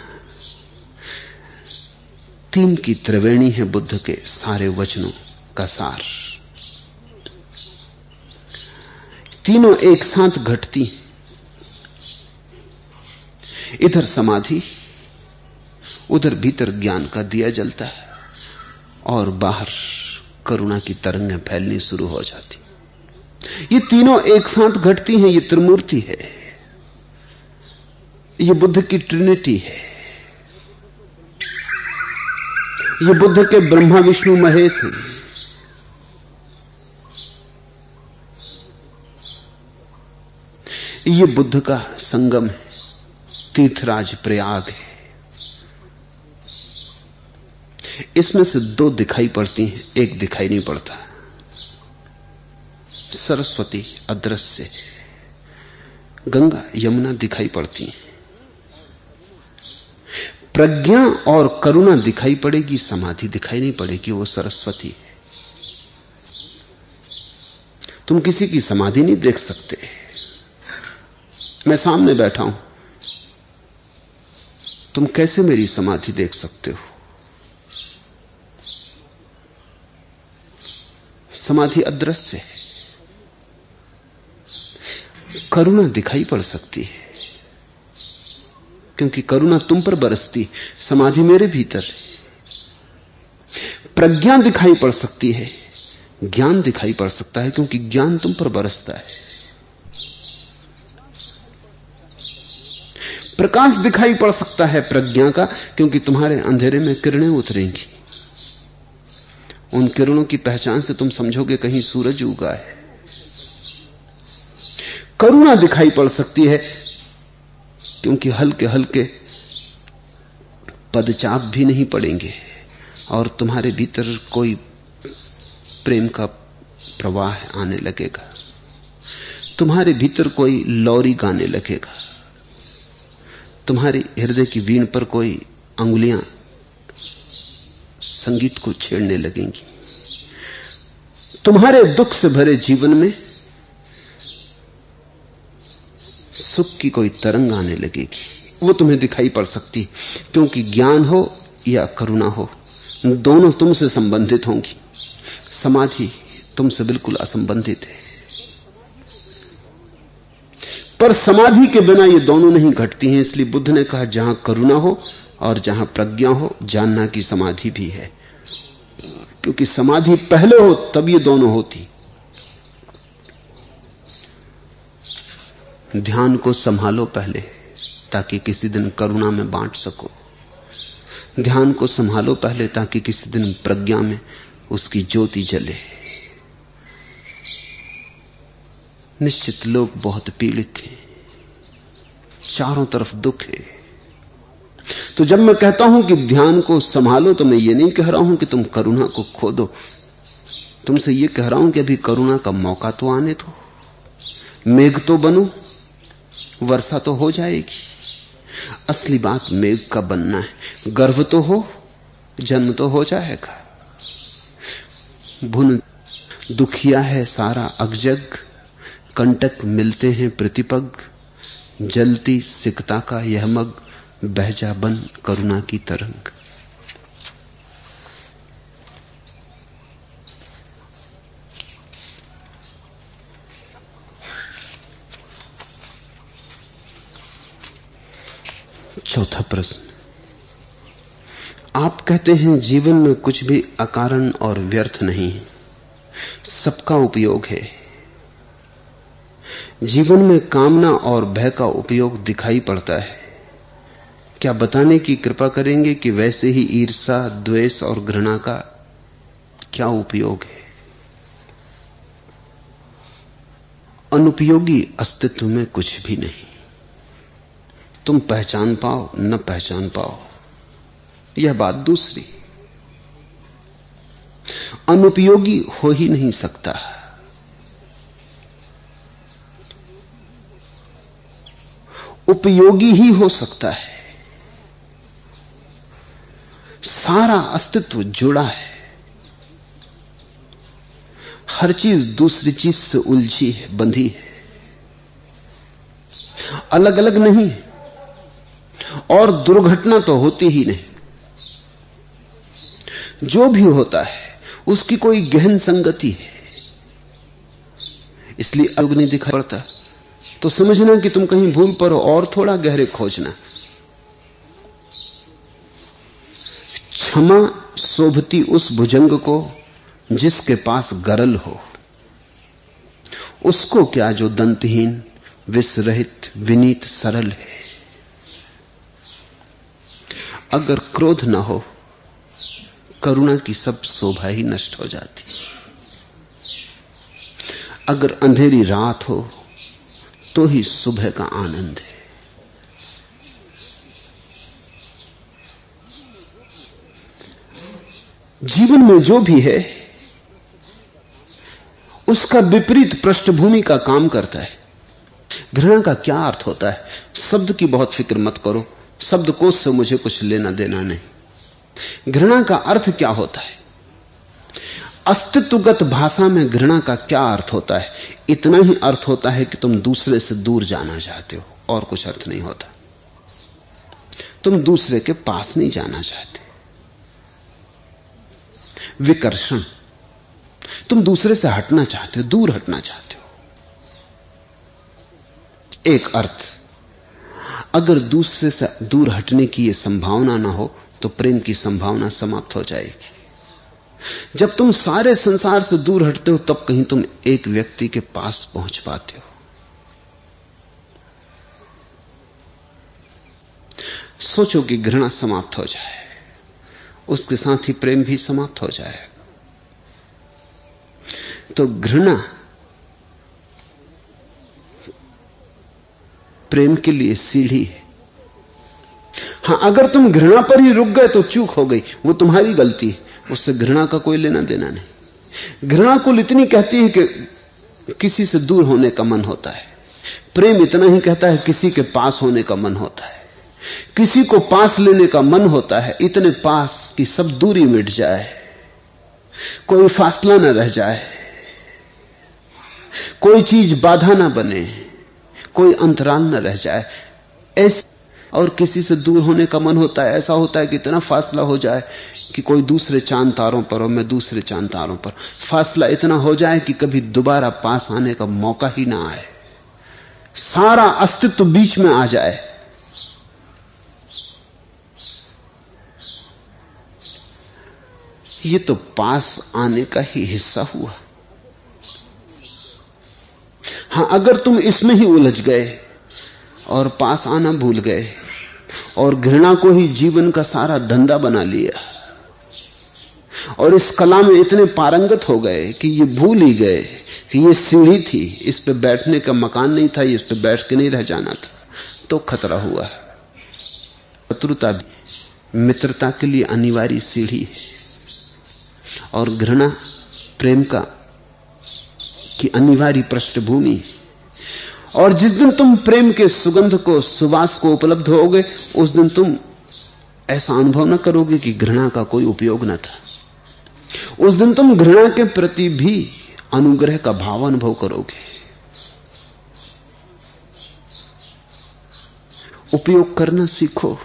तीन की त्रिवेणी है बुद्ध के सारे वचनों का सार। तीनों एक साथ घटती। इधर समाधि, उधर भीतर ज्ञान का दिया जलता है और बाहर करुणा की तरंगें फैलनी शुरू हो जाती। ये तीनों एक साथ घटती हैं। ये त्रिमूर्ति है, ये बुद्ध की ट्रिनिटी है, ये बुद्ध के ब्रह्मा विष्णु महेश हैं। ये बुद्ध का संगम है, तीर्थराज प्रयाग है। इसमें से दो दिखाई पड़ती हैं, एक दिखाई नहीं पड़ता। सरस्वती अदृश्य, गंगा यमुना दिखाई पड़ती हैं। प्रज्ञा और करुणा दिखाई पड़ेगी, समाधि दिखाई नहीं पड़ेगी। वो सरस्वती है। तुम किसी की समाधि नहीं देख सकते। मैं सामने बैठा हूं, तुम कैसे मेरी समाधि देख सकते हो? समाधि अदृश्य है। करुणा दिखाई पड़ सकती है, क्योंकि करुणा तुम पर बरसती, समाधि मेरे भीतर। प्रज्ञा दिखाई पड़ सकती है, ज्ञान दिखाई पड़ सकता है, क्योंकि ज्ञान तुम पर बरसता है। प्रकाश दिखाई पड़ सकता है प्रज्ञा का, क्योंकि तुम्हारे अंधेरे में किरणें उतरेंगी। उन किरणों की पहचान से तुम समझोगे कहीं सूरज उगा है। करुणा दिखाई पड़ सकती है, क्योंकि हल्के हल्के पदचाप भी नहीं पड़ेंगे और तुम्हारे भीतर कोई प्रेम का प्रवाह आने लगेगा। तुम्हारे भीतर कोई लोरी गाने लगेगा। तुम्हारी हृदय की वीण पर कोई अंगुलियां संगीत को छेड़ने लगेंगी। तुम्हारे दुख से भरे जीवन में सुख की कोई तरंग आने लगेगी। वो तुम्हें दिखाई पड़ सकती, क्योंकि ज्ञान हो या करुणा हो, दोनों तुमसे संबंधित होंगी। समाधि तुमसे बिल्कुल असंबंधित है। पर समाधि के बिना ये दोनों नहीं घटती हैं। इसलिए बुद्ध ने कहा, जहां करुणा हो और जहां प्रज्ञा हो, जानना कि समाधि भी है। क्योंकि समाधि पहले हो तब ये दोनों होती। ध्यान को संभालो पहले, ताकि किसी दिन करुणा में बांट सको। ध्यान को संभालो पहले, ताकि किसी दिन प्रज्ञा में उसकी ज्योति जले। निश्चित लोग बहुत पीड़ित हैं, चारों तरफ दुख है। तो जब मैं कहता हूं कि ध्यान को संभालो, तो मैं ये नहीं कह रहा हूं कि तुम करुणा को खो दो। तुमसे ये कह रहा हूं कि अभी करुणा का मौका तो आने दो। मेघ तो बनो, वर्षा तो हो जाएगी। असली बात मेघ का बनना है। गर्भ तो हो, जन्म तो हो जाएगा। भुन दुखिया है सारा अगजग, कंटक मिलते हैं प्रतिपग। जलती सिकता का यह मग, बह जा बन करुणा की तरंग। चौथा प्रश्न, आप कहते हैं जीवन में कुछ भी अकारण और व्यर्थ नहीं, सबका उपयोग है। जीवन में कामना और भय का उपयोग दिखाई पड़ता है। क्या बताने की कृपा करेंगे कि वैसे ही ईर्ष्या, द्वेष और घृणा का क्या उपयोग है? अनुपयोगी अस्तित्व में कुछ भी नहीं। तुम पहचान पाओ न पहचान पाओ, यह बात दूसरी। अनुपयोगी हो ही नहीं सकता। उपयोगी ही हो सकता है। सारा अस्तित्व जुड़ा है। हर चीज दूसरी चीज से उलझी है, बंधी है, अलग अलग नहीं। और दुर्घटना तो होती ही नहीं। जो भी होता है उसकी कोई गहन संगति है। इसलिए अलग नहीं दिखाई पड़ता, तो समझना कि तुम कहीं भूल पर हो और थोड़ा गहरे खोजना। क्षमा शोभती उस भुजंग को जिसके पास गरल हो, उसको क्या जो दंतहीन विषरहित विनीत सरल है। अगर क्रोध न हो, करुणा की सब शोभा ही नष्ट हो जाती। अगर अंधेरी रात हो तो ही सुबह का आनंद है। जीवन में जो भी है उसका विपरीत पृष्ठभूमि का काम करता है। घृणा का क्या अर्थ होता है? शब्द की बहुत फिक्र मत करो, शब्दकोश से मुझे कुछ लेना देना नहीं। घृणा का अर्थ क्या होता है? अस्तित्वगत भाषा में घृणा का क्या अर्थ होता है? इतना ही अर्थ होता है कि तुम दूसरे से दूर जाना चाहते हो, और कुछ अर्थ नहीं होता। तुम दूसरे के पास नहीं जाना चाहते। विकर्षण, तुम दूसरे से हटना चाहते हो, दूर हटना चाहते हो। एक अर्थ। अगर दूसरे से दूर हटने की यह संभावना ना हो तो प्रेम की संभावना समाप्त हो जाएगी। जब तुम सारे संसार से दूर हटते हो तब कहीं तुम एक व्यक्ति के पास पहुंच पाते हो। सोचो कि घृणा समाप्त हो जाए, उसके साथ ही प्रेम भी समाप्त हो जाए। तो घृणा प्रेम के लिए सीढ़ी है। हां, अगर तुम घृणा पर ही रुक गए तो चूक हो गई, वो तुम्हारी गलती है, उससे घृणा का कोई लेना देना नहीं। घृणा कुल इतनी कहती है कि किसी से दूर होने का मन होता है। प्रेम इतना ही कहता है किसी के पास होने का मन होता है, किसी को पास लेने का मन होता है, इतने पास कि सब दूरी मिट जाए, कोई फासला न रह जाए, कोई चीज बाधा ना बने, कोई अंतराल न रह जाए। ऐसे और किसी से दूर होने का मन होता है, ऐसा होता है कि इतना फासला हो जाए कि कोई दूसरे चांद तारों पर और मैं दूसरे चांद तारों पर, फासला इतना हो जाए कि कभी दोबारा पास आने का मौका ही ना आए, सारा अस्तित्व बीच में आ जाए। ये तो पास आने का ही हिस्सा हुआ। हां, अगर तुम इसमें ही उलझ गए और पास आना भूल गए और घृणा को ही जीवन का सारा धंधा बना लिया और इस कला में इतने पारंगत हो गए कि ये भूल ही गए कि ये सीढ़ी थी, इस पे बैठने का मकान नहीं था, इस पे बैठ के नहीं रह जाना था, तो खतरा हुआ। शत्रुता भी मित्रता के लिए अनिवार्य सीढ़ी है और घृणा प्रेम का की अनिवार्य पृष्ठभूमि। और जिस दिन तुम प्रेम के सुगंध को, सुवास को उपलब्ध होगे, उस दिन तुम ऐसा अनुभव न करोगे कि घृणा का कोई उपयोग न था। उस दिन तुम घृणा के प्रति भी अनुग्रह का भाव अनुभव करोगे। उपयोग करना सीखो,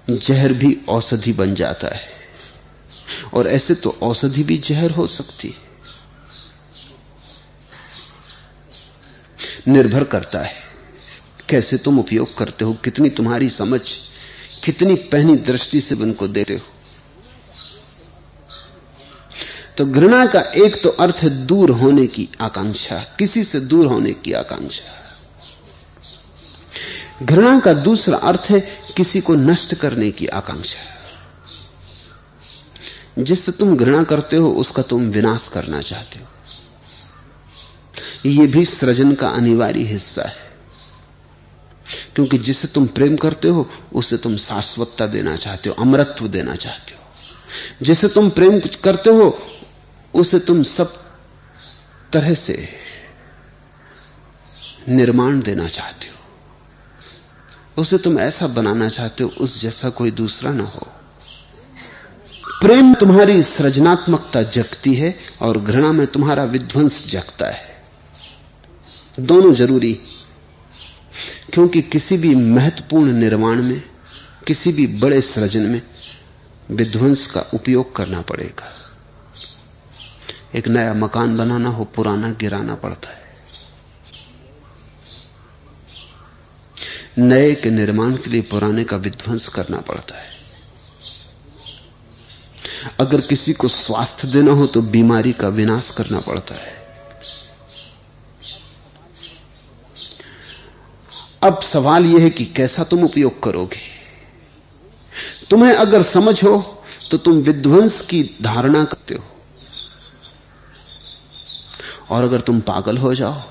जहर भी औषधि बन जाता है, और ऐसे तो औषधि भी जहर हो सकती है। निर्भर करता है कैसे तुम उपयोग करते हो, कितनी तुम्हारी समझ, कितनी पहनी दृष्टि से उनको देते हो। तो घृणा का एक तो अर्थ है दूर होने की आकांक्षा, किसी से दूर होने की आकांक्षा। घृणा का दूसरा अर्थ है किसी को नष्ट करने की आकांक्षा। जिससे तुम घृणा करते हो उसका तुम विनाश करना चाहते हो। यह भी सृजन का अनिवार्य हिस्सा है, क्योंकि जिसे तुम प्रेम करते हो उसे तुम शाश्वतता देना चाहते हो, अमरत्व देना चाहते हो। जिसे तुम प्रेम करते हो उसे तुम सब तरह से निर्माण देना चाहते हो, उसे तुम ऐसा बनाना चाहते हो उस जैसा कोई दूसरा ना हो। प्रेम तुम्हारी सृजनात्मकता जगती है और घृणा में तुम्हारा विध्वंस जगता है। दोनों जरूरी, क्योंकि किसी भी महत्वपूर्ण निर्माण में, किसी भी बड़े सृजन में विध्वंस का उपयोग करना पड़ेगा। एक नया मकान बनाना हो, पुराना गिराना पड़ता है। नए के निर्माण के लिए पुराने का विध्वंस करना पड़ता है। अगर किसी को स्वास्थ्य देना हो तो बीमारी का विनाश करना पड़ता है। अब सवाल यह है कि कैसा तुम उपयोग करोगे। तुम्हें अगर समझ हो तो तुम विध्वंस की धारणा करते हो, और अगर तुम पागल हो जाओ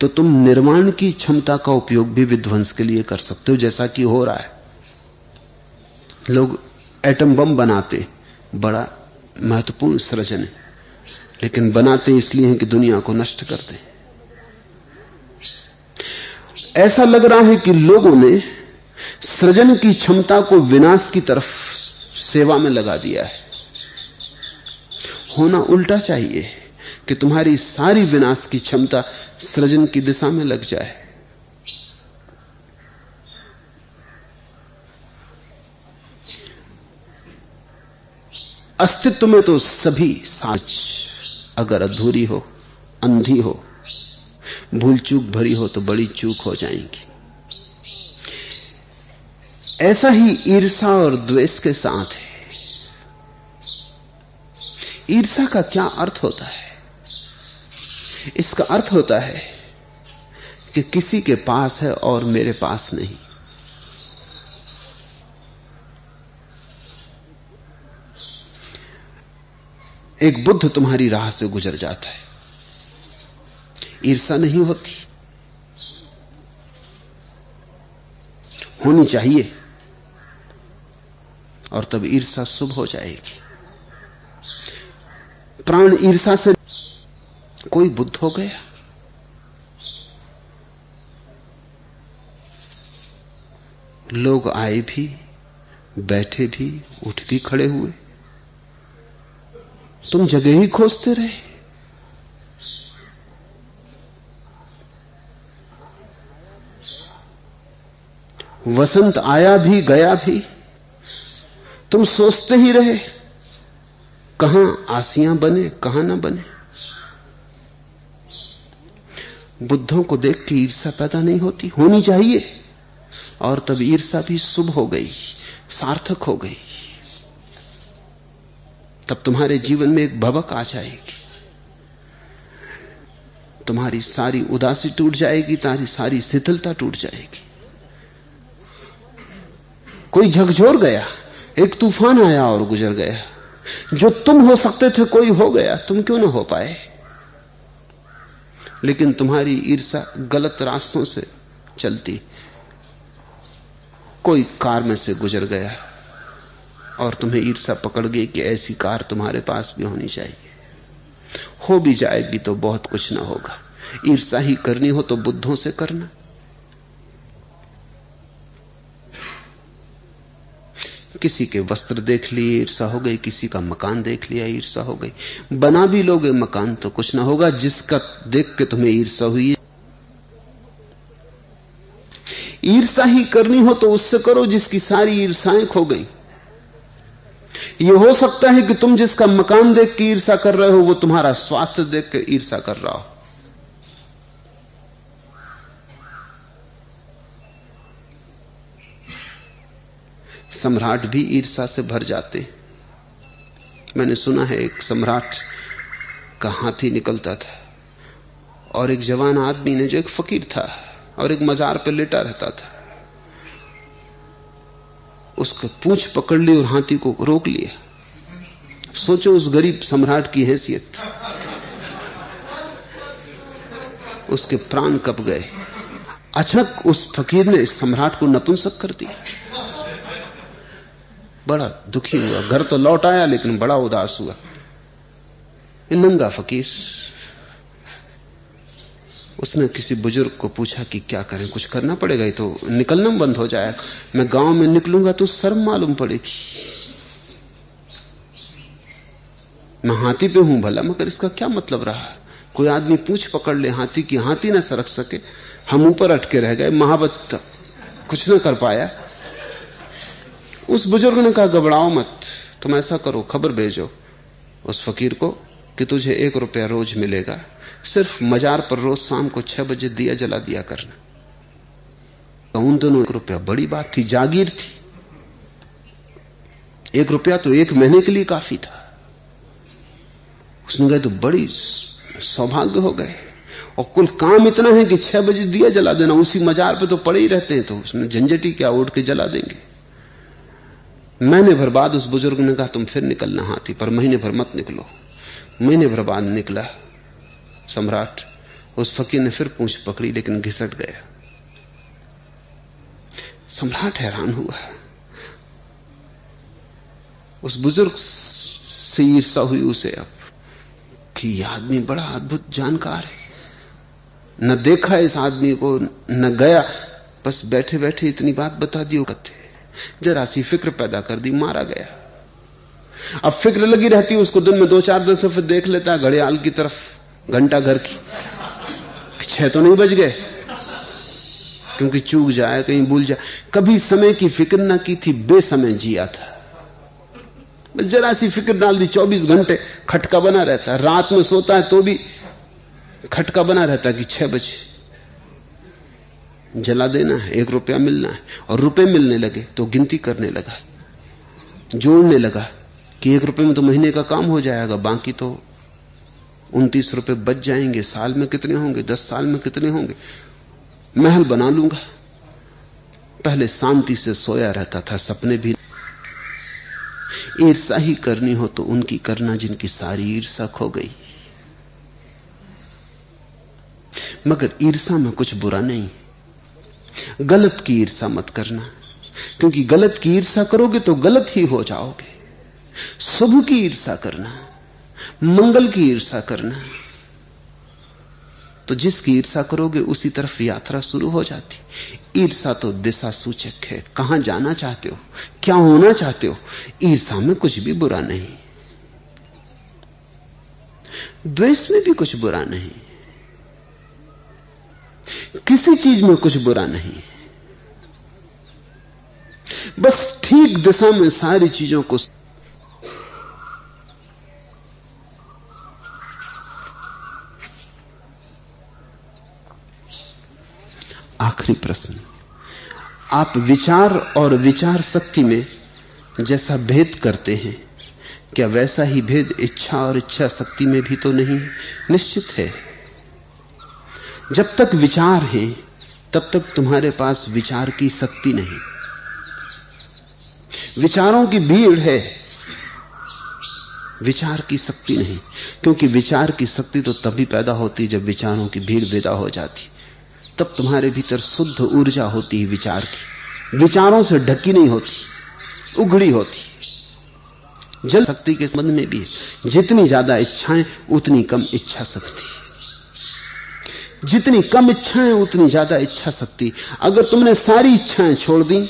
तो तुम निर्माण की क्षमता का उपयोग भी विध्वंस के लिए कर सकते हो, जैसा कि हो रहा है। लोग एटम बम बनाते, बड़ा महत्वपूर्ण सृजन है, लेकिन बनाते इसलिए हैं कि दुनिया को नष्ट कर दें। ऐसा लग रहा है कि लोगों ने सृजन की क्षमता को विनाश की तरफ सेवा में लगा दिया है। होना उल्टा चाहिए कि तुम्हारी सारी विनाश की क्षमता सृजन की दिशा में लग जाए। अस्तित्व में तो सभी साच, अगर अधूरी हो, अंधी हो, भूल चूक भरी हो तो बड़ी चूक हो जाएंगी। ऐसा ही ईर्ष्या और द्वेष के साथ है। ईर्ष्या का क्या अर्थ होता है? इसका अर्थ होता है कि किसी के पास है और मेरे पास नहीं। एक बुद्ध तुम्हारी राह से गुजर जाता है, ईर्ष्या नहीं होती, होनी चाहिए, और तब ईर्ष्या शुभ हो जाएगी। प्राण ईर्ष्या से कोई बुद्ध हो गया। लोग आए भी, बैठे भी, उठ भी खड़े हुए, तुम जगह ही खोजते रहे। वसंत आया भी गया भी, तुम सोचते ही रहे कहां आसियां बने कहां ना बने। बुद्धों को देख के ईर्ष्या पैदा नहीं होती, होनी चाहिए, और तब ईर्ष्या भी शुभ हो गई, सार्थक हो गई। तब तुम्हारे जीवन में एक भवक आ जाएगी, तुम्हारी सारी उदासी टूट जाएगी, तुम्हारी सारी शिथिलता टूट जाएगी। कोई झकझोर गया, एक तूफान आया और गुजर गया। जो तुम हो सकते थे कोई हो गया, तुम क्यों ना हो पाए? लेकिन तुम्हारी ईर्ष्या गलत रास्तों से चलती। कोई कार में से गुजर गया और तुम्हें ईर्ष्या पकड़ गई कि ऐसी कार तुम्हारे पास भी होनी चाहिए। हो भी जाएगी तो बहुत कुछ ना होगा। ईर्ष्या ही करनी हो तो बुद्धों से करना। किसी के वस्त्र देख लिए ईर्ष्या हो गई, किसी का मकान देख लिया ईर्ष्या हो गई। बना भी लोगे मकान तो कुछ ना होगा। जिसका देख के तुम्हें ईर्ष्या हुई, ईर्ष्या ही करनी हो तो उससे करो जिसकी सारी ईर्ष्याएं खो गई। यह हो सकता है कि तुम जिसका मकान देख के ईर्ष्या कर रहे हो वो तुम्हारा स्वास्थ्य देख के ईर्ष्या कर रहा हो। सम्राट भी ईर्ष्या से भर जाते। मैंने सुना है एक सम्राट का हाथी निकलता था और एक जवान आदमी ने, जो एक फकीर था और एक मजार पर लेटा रहता था, उसका पूंछ पकड़ ली और हाथी को रोक लिया। सोचो उस गरीब सम्राट की हैसियत, उसके प्राण कब गए। अचानक उस फकीर ने इस सम्राट को नपुंसक कर दिया। बड़ा दुखी हुआ, घर तो लौट आया लेकिन बड़ा उदास हुआ। नंगा फकीर। उसने किसी बुजुर्ग को पूछा कि क्या करें, कुछ करना पड़ेगा, ये तो निकलना बंद हो जाएगा। मैं गांव में निकलूंगा तो शर्म मालूम पड़ेगी। मैं हाथी पे हूं भला, मगर इसका क्या मतलब रहा? कोई आदमी पूंछ पकड़ ले हाथी की, हाथी ना सरक सके, हम ऊपर अटके रह गए, महाबत कुछ ना कर पाया। उस बुजुर्ग ने कहा घबराओ मत, तुम ऐसा करो, खबर भेजो उस फकीर को कि तुझे 1 रुपया रोज मिलेगा, सिर्फ मजार पर रोज शाम को 6 बजे दिया जला दिया करना। कहा उन दोनों 1 रुपया बड़ी बात थी, जागीर थी। 1 रुपया तो 1 महीने के लिए काफी था। उसने कहा तो बड़ी सौभाग्य हो गए, और कुल काम इतना है कि 6 बजे दिया जला देना, उसी मजार पे तो पड़े ही रहते हैं, तो उसमें झंझटी क्या, उठ के जला देंगे। महीने भर बाद उस बुजुर्ग ने कहा तुम फिर निकलना हाथी पर, महीने भर मत निकलो। महीने भर बाद निकला सम्राट। उस फकीर ने फिर पूंछ पकड़ी लेकिन घिसट गया। सम्राट हैरान हुआ, उस बुजुर्ग से ईर्ष्या हुई उसे अब कि यह आदमी बड़ा अद्भुत जानकार है, न देखा इस आदमी को, न गया, बस बैठे बैठे इतनी बात बता दी। कथे जरा सी फिक्र पैदा कर दी, मारा गया। अब फिक्र लगी रहती, उसको दिन में 2-4 दफे देख लेता है घड़ियाल की तरफ, घंटा घर की, 6 तो नहीं बज गए, क्योंकि चूक जाए, कहीं भूल जाए। कभी समय की फिक्र ना की थी, बेसमय जिया था। जरा सी फिक्र डाल दी, 24 घंटे खटका बना रहता है। रात में सोता है तो भी खटका बना रहता है कि 6 बजे जला देना है, 1 रुपया मिलना है। और रुपए मिलने लगे तो गिनती करने लगा, जोड़ने लगा कि 1 रुपये में तो महीने का काम हो जाएगा, बाकी तो 29 रुपए बच जाएंगे। साल में कितने होंगे, 10 साल में कितने होंगे, महल बना लूंगा। पहले शांति से सोया रहता था, सपने भी। ईर्ष्या ही करनी हो तो उनकी करना जिनकी सारी ईर्ष्या खो गई। मगर ईर्ष्या में कुछ बुरा नहीं, गलत की ईर्ष्या मत करना, क्योंकि गलत की ईर्ष्या करोगे तो गलत ही हो जाओगे। शुभ की ईर्ष्या करना, मंगल की ईर्ष्या करना, तो जिसकी ईर्ष्या करोगे उसी तरफ यात्रा शुरू हो जाती। ईर्ष्या तो दिशा सूचक है, कहां जाना चाहते हो, क्या होना चाहते हो। ईर्ष्या में कुछ भी बुरा नहीं, द्वेष में भी कुछ बुरा नहीं, किसी चीज में कुछ बुरा नहीं। बस ठीक दिशा में सारी चीजों को। आखिरी प्रश्न, आप विचार और विचार शक्ति में जैसा भेद करते हैं, क्या वैसा ही भेद इच्छा और इच्छा शक्ति में भी तो नहीं? निश्चित है। जब तक विचार है तब तक तुम्हारे पास विचार की शक्ति नहीं। विचारों की भीड़ है, विचार की शक्ति नहीं, क्योंकि विचार की शक्ति तो तभी पैदा होती जब विचारों की भीड़ विदा हो जाती। तब तुम्हारे भीतर शुद्ध ऊर्जा होती है विचार की, विचारों से ढकी नहीं होती, उघड़ी होती। जल शक्ति के संबंध में भी है, जितनी ज्यादा इच्छाएं उतनी कम इच्छा शक्ति, जितनी कम इच्छाएं उतनी ज्यादा इच्छा शक्ति। अगर तुमने सारी इच्छाएं छोड़ दी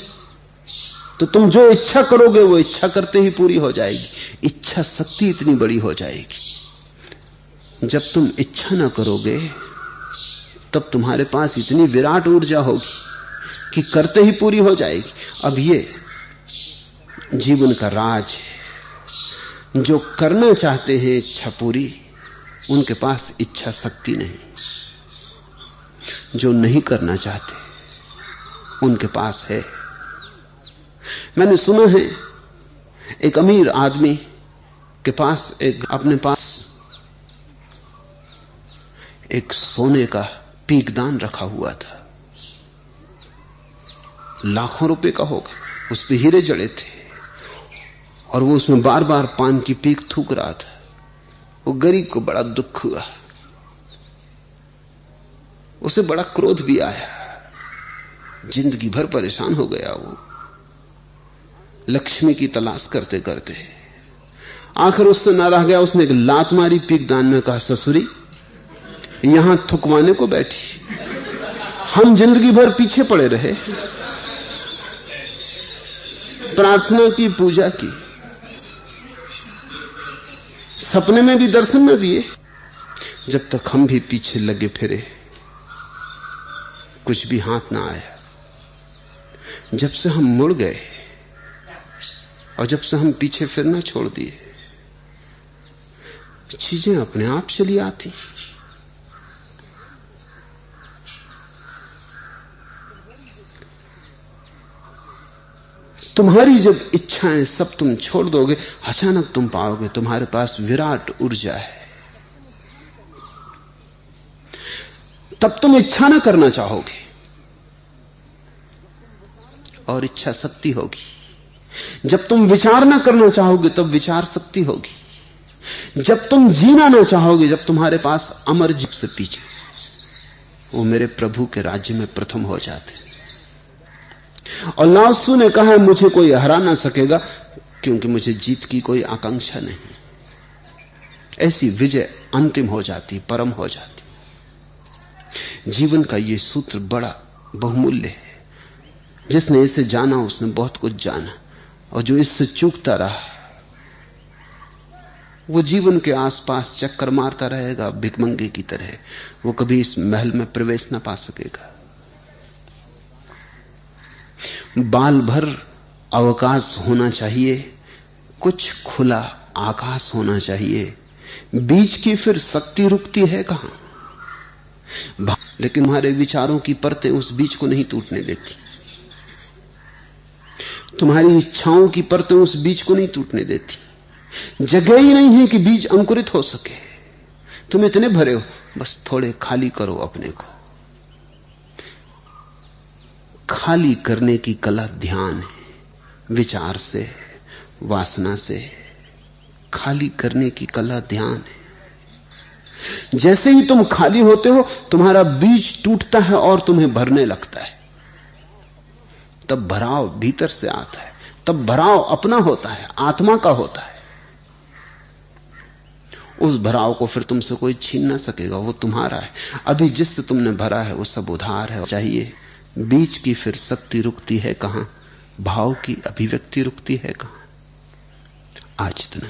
तो तुम जो इच्छा करोगे वो इच्छा करते ही पूरी हो जाएगी। इच्छा शक्ति इतनी बड़ी हो जाएगी। जब तुम इच्छा ना करोगे तब तुम्हारे पास इतनी विराट ऊर्जा होगी कि करते ही पूरी हो जाएगी। अब ये जीवन का राज है, जो करना चाहते हैं इच्छा पूरी, उनके पास इच्छा शक्ति नहीं। जो नहीं करना चाहते उनके पास है। मैंने सुना है एक अमीर आदमी के पास अपने पास एक सोने का पीकदान रखा हुआ था, लाखों रुपए का होगा, उस पे हीरे जड़े थे, और वो उसमें बार बार पान की पीक थूक रहा था। वो गरीब को बड़ा दुख हुआ, उसे बड़ा क्रोध भी आया, जिंदगी भर परेशान हो गया वो लक्ष्मी की तलाश करते करते। आखिर उससे ना रह गया, उसने एक लात मारी पीकदान में, कहा ससुरी यहां थुकवाने को बैठी, हम जिंदगी भर पीछे पड़े रहे, प्रार्थना की, पूजा की, सपने में भी दर्शन न दिए, जब तक हम भी पीछे लगे फिरे कुछ भी हाथ ना आया। जब से हम मुड़ गए और जब से हम पीछे फिरना छोड़ दिए, चीजें अपने आप चली आती। तुम्हारी जब इच्छाएं सब तुम छोड़ दोगे, अचानक तुम पाओगे तुम्हारे पास विराट ऊर्जा है। तब तुम इच्छा ना करना चाहोगे और इच्छा शक्ति होगी। जब तुम विचार ना करना चाहोगे तब विचार शक्ति होगी। जब तुम जीना ना चाहोगे, जब तुम्हारे पास अमर जीव से पीछे, वो मेरे प्रभु के राज्य में प्रथम हो जाते। और लाओ त्सु ने कहा मुझे कोई हरा ना सकेगा, क्योंकि मुझे जीत की कोई आकांक्षा नहीं। ऐसी विजय अंतिम हो जाती, परम हो जाती। जीवन का ये सूत्र बड़ा बहुमूल्य है। जिसने इसे जाना उसने बहुत कुछ जाना, और जो इससे चूकता रहा वो जीवन के आसपास चक्कर मारता रहेगा भिखमंगे की तरह। वो कभी इस महल में प्रवेश ना पा सकेगा। बाल भर अवकाश होना चाहिए, कुछ खुला आकाश होना चाहिए। बीच की फिर शक्ति रुकती है कहां? लेकिन तुम्हारे विचारों की परतें उस बीच को नहीं टूटने देती। तुम्हारी इच्छाओं की परतें उस बीज को नहीं टूटने देती। जगह ही नहीं है कि बीज अंकुरित हो सके। तुम इतने भरे हो, बस थोड़े खाली करो अपने को। खाली करने की कला ध्यान है। विचार से, वासना से खाली करने की कला ध्यान है। जैसे ही तुम खाली होते हो, तुम्हारा बीज टूटता है और तुम्हें भरने लगता है। तब भराव भीतर से आता है, तब भराव अपना होता है, आत्मा का होता है। उस भराव को फिर तुमसे कोई छीन ना सकेगा, वो तुम्हारा है। अभी जिससे तुमने भरा है वो सब उधार है। चाहिए बीच की फिर शक्ति रुकती है कहां? भाव की अभिव्यक्ति रुकती है कहां? आज इतना।